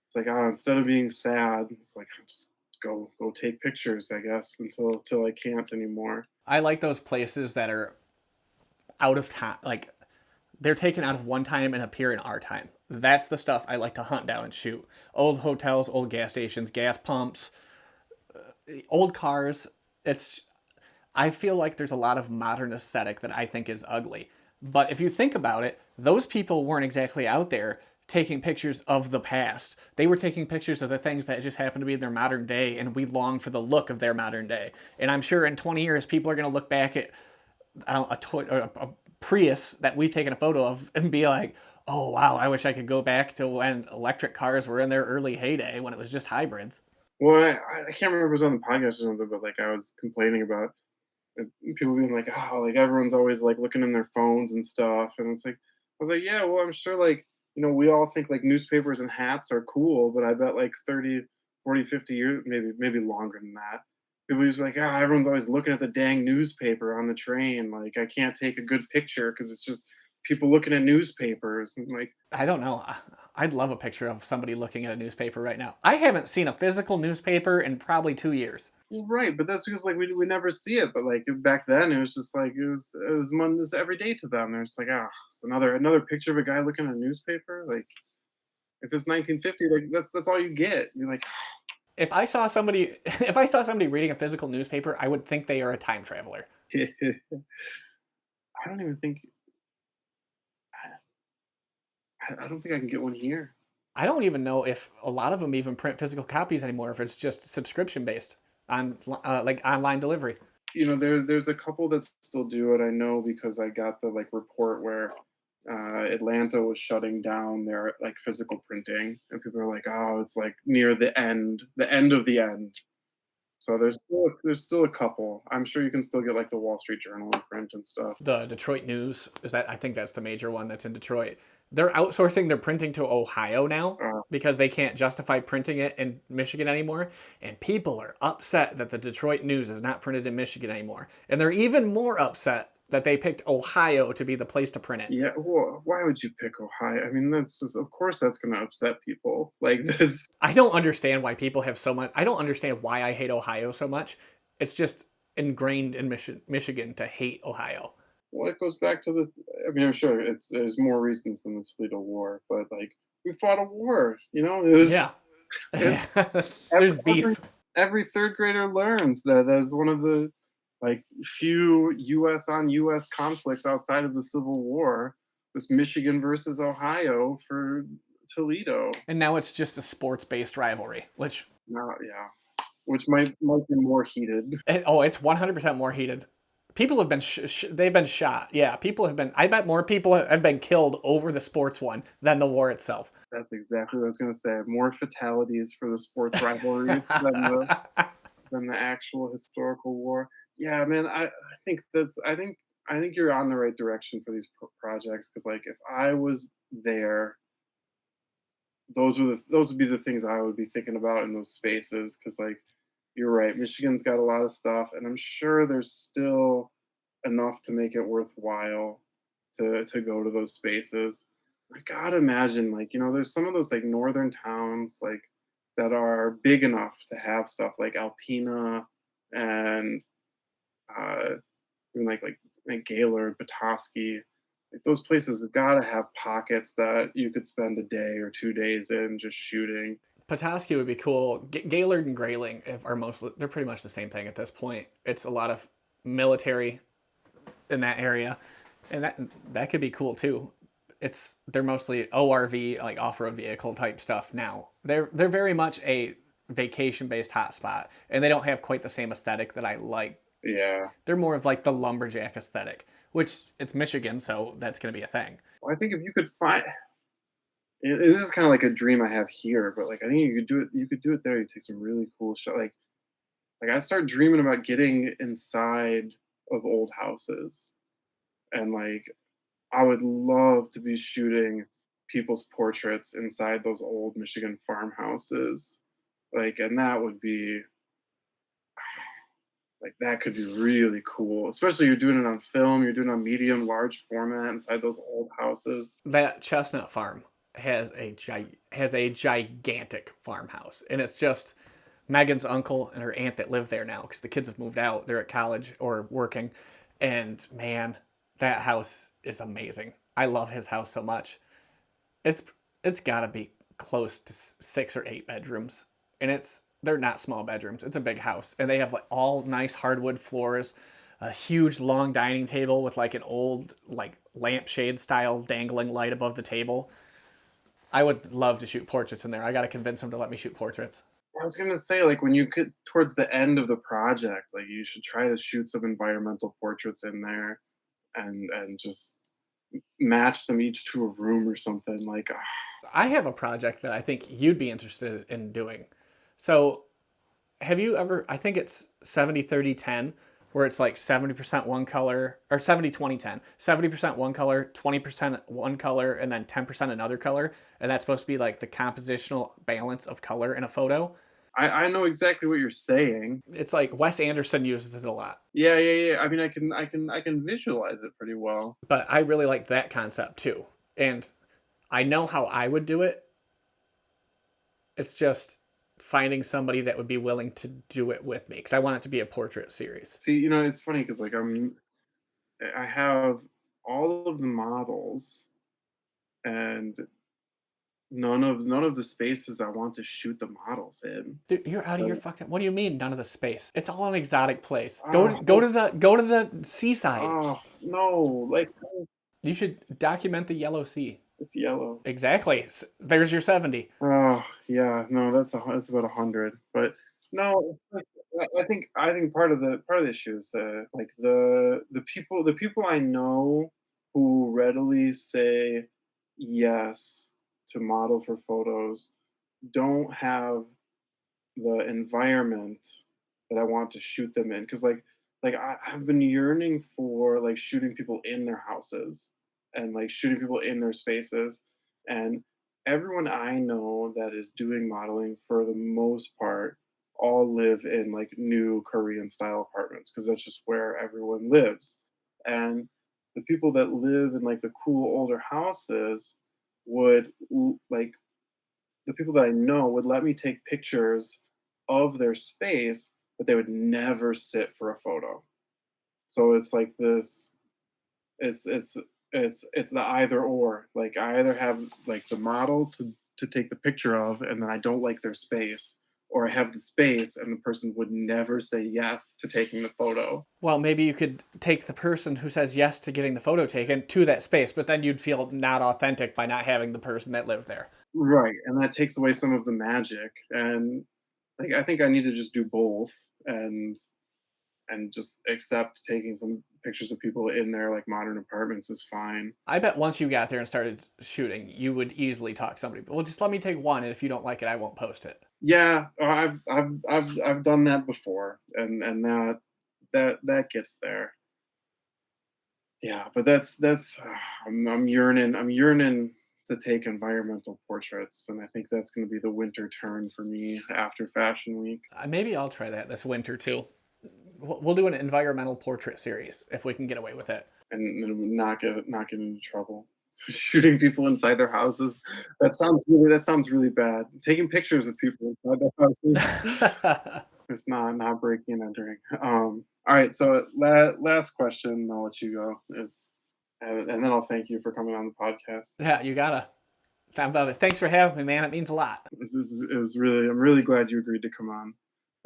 it's like, instead of being sad, it's like just go take pictures, I guess, until I can't anymore. I like those places that are out of time, like they're taken out of one time and appear in our time. That's the stuff I like to hunt down and shoot. Old hotels, old gas stations, gas pumps, old cars. It's I feel like there's a lot of modern aesthetic that I think is ugly. But if you think about it, those people weren't exactly out there taking pictures of the past. They were taking pictures of the things that just happened to be in their modern day, and we long for the look of their modern day. And I'm sure in 20 years, people are going to look back at a Prius that we've taken a photo of and be like, oh, wow, I wish I could go back to when electric cars were in their early heyday when it was just hybrids. Well, I can't remember if it was on the podcast or something, but like I was complaining about people being like, oh, like everyone's always like looking in their phones and stuff. And it's like, I was like, yeah, well, I'm sure like, we all think like newspapers and hats are cool, but I bet like 30, 40, 50 years, maybe longer than that. People just like, everyone's always looking at the dang newspaper on the train. Like, I can't take a good picture because it's just people looking at newspapers. And like, I don't know. I'd love a picture of somebody looking at a newspaper right now. I haven't seen a physical newspaper in probably 2 years. well, right, but that's because like we never see it. But like back then, it was just like this every day to them. They're just like, it's another picture of a guy looking at a newspaper. Like if it's 1950, like that's all you get. You're like, If I saw somebody if I saw somebody reading a physical newspaper, I would think they are a time traveler. I don't even think I don't think I can get one here. I don't even know if a lot of them even print physical copies anymore if it's just subscription based on like online delivery. There's a couple that still do it. I know because I got the like report where Atlanta was shutting down their like physical printing, and people are like, "Oh, it's like near the end of the end." So there's still a couple. I'm sure you can still get like the Wall Street Journal in print and stuff. The Detroit News is that I think that's the major one that's in Detroit. They're outsourcing their printing to Ohio now Uh, because they can't justify printing it in Michigan anymore. And people are upset that the Detroit News is not printed in Michigan anymore. And they're even more upset that they picked Ohio to be the place to print it. yeah, well, why would you pick Ohio? I mean, that's just of course that's going to upset people. Like this, I don't understand why people have so much. I don't understand why I hate Ohio so much. It's just ingrained in Michigan to hate Ohio. well, it goes back to the. I mean, I'm sure there's more reasons than the Toledo War, but like we fought a war. It was Yeah. it, There's every beef. every third grader learns that as one of the like few U.S. on U.S. conflicts outside of the Civil War was Michigan versus Ohio for Toledo. And now it's just a sports based rivalry, which, Yeah, which might be more heated. oh, it's 100% more heated. People have been, they've been shot. Yeah, people have been, I bet more people have been killed over the sports one than the war itself. That's exactly what I was going to say. More fatalities for the sports rivalries than the actual historical war. Yeah, man, I think you're on the right direction for these projects because like if I was there, those would be the things I would be thinking about in those spaces because like you're right, Michigan's got a lot of stuff, and I'm sure there's still enough to make it worthwhile to go to those spaces. I gotta imagine, like, there's some of those like northern towns like that are big enough to have stuff like Alpena and uh even like Gaylord, Petoskey. Like those places have gotta have pockets that you could spend a day or 2 days in just shooting. Petoskey would be cool. Gaylord and Grayling are mostly, they're pretty much the same thing at this point. It's a lot of military in that area. And that could be cool too. They're mostly ORV, like off-road vehicle type stuff now. They're very much a vacation-based hotspot, and they don't have quite the same aesthetic that I like. Yeah. They're more of like the lumberjack aesthetic, which it's Michigan, so that's going to be a thing. Well, I think if you could find, this is kind of like a dream I have here, but like I think you could do it. You could do it there. You take some really cool shot. Like I start dreaming about getting inside of old houses, and like I would love to be shooting people's portraits inside those old Michigan farmhouses. Like, and that would be like that could be really cool. Especially you're doing it on film, you're doing it on medium, large format inside those old houses. That Chestnut Farm has a gigantic farmhouse, and it's just Megan's uncle and her aunt that live there now because the kids have moved out. They're at college or working, and man, that house is amazing. I love his house so much. It's it's got to be close to 6 or 8 bedrooms, and they're not small bedrooms. It's a big house, and they have like all nice hardwood floors, a huge long dining table with like an old like lampshade style dangling light above the table. I would love to shoot portraits in there. I got to convince him to let me shoot portraits. I was gonna say, like when you get towards the end of the project, like you should try to shoot some environmental portraits in there and just match them each to a room or something. Like, I have a project that I think you'd be interested in doing. So have you ever, I think it's 70-30-10, where it's like 70% one color, or 70-20-10, 70% one color, 20% one color, and then 10% another color. And that's supposed to be like the compositional balance of color in a photo. I know exactly what you're saying. It's like Wes Anderson uses it a lot. Yeah, yeah, yeah. I mean, I can visualize it pretty well. But I really like that concept too. And I know how I would do it. It's just finding somebody that would be willing to do it with me because I want it to be a portrait series. See, it's funny because like I have all of the models and none of the spaces I want to shoot the models in. Dude, you're out of your Like, fucking. What do you mean none of the space? It's all an exotic place. oh, Go to the seaside. oh no, like You should document the yellow sea. it's yellow. Exactly. There's your 70. Oh yeah, no, that's about 100. But no, it's like, I think part of the issue is like the people I know who readily say yes to model for photos don't have the environment that I want to shoot them in. Because like I've been yearning for like shooting people in their houses and like shooting people in their spaces. And everyone I know that is doing modeling for the most part all live in like new Korean style apartments because that's just where everyone lives. And the people that live in like the cool older houses like the people that I know would let me take pictures of their space, but they would never sit for a photo. So it's like this it's it's the either or. Like I either have like the model to take the picture of and then I don't like their space, or I have the space and the person would never say yes to taking the photo. Well, maybe you could take the person who says yes to getting the photo taken to that space, but then you'd feel not authentic by not having the person that lived there. Right. And that takes away some of the magic. And like I think I need to just do both and just accept taking some pictures of people in their like modern apartments is fine. I bet once you got there and started shooting, you would easily talk to somebody. Well, just let me take one, and if you don't like it, I won't post it. Yeah, I've done that before, and that gets there. Yeah, but that's I'm yearning to take environmental portraits, and I think that's going to be the winter turn for me after Fashion Week. Maybe I'll try that this winter too. We'll do an environmental portrait series if we can get away with it. And not get into trouble. Shooting people inside their houses. That sounds really bad. Taking pictures of people inside their houses. It's not breaking and entering. All right. So last question. I'll let you go. And then I'll thank you for coming on the podcast. Yeah, you gotta. Thanks for having me, man. It means a lot. I'm really glad you agreed to come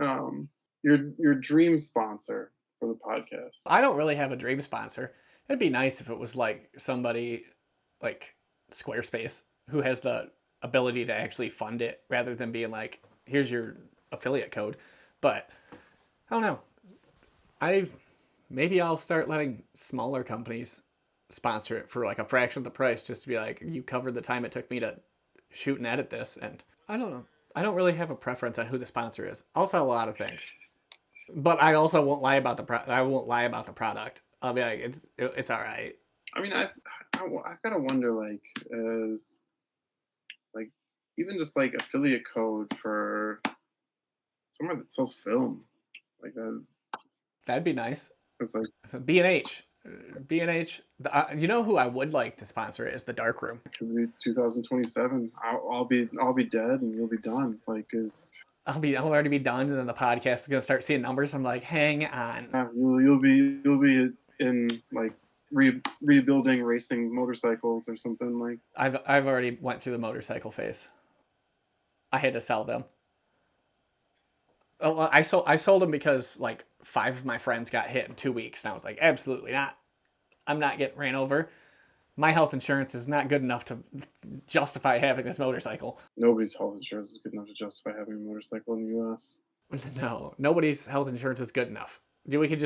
on. Your dream sponsor for the podcast. I don't really have a dream sponsor. It'd be nice if it was like somebody like Squarespace who has the ability to actually fund it rather than being like, here's your affiliate code. But I don't know. Maybe I'll start letting smaller companies sponsor it for like a fraction of the price, just to be like, you covered the time it took me to shoot and edit this. And I don't know. I don't really have a preference on who the sponsor is. I'll sell a lot of things, but I also won't lie about I won't lie about the product. I'll be like, it's all right. I mean, I've got to wonder, like, as like even just like affiliate code for somewhere that sells film, like that. That'd be nice. It's like B&H. B&H. You know who I would like to sponsor it is the Dark Room. it could be 2027. I'll be dead and you'll be done. Like, I'll already be done, and then the podcast is gonna start seeing numbers. I'm like, hang on. yeah, you'll be in like rebuilding racing motorcycles or something like. I've already went through the motorcycle phase. I had to sell them. Oh, well, I sold them because like 5 of my friends got hit in 2 weeks, and I was like, absolutely not. I'm not getting ran over. My health insurance is not good enough to justify having this motorcycle. Nobody's health insurance is good enough to justify having a motorcycle in the U.S. No, nobody's health insurance is good enough. We could just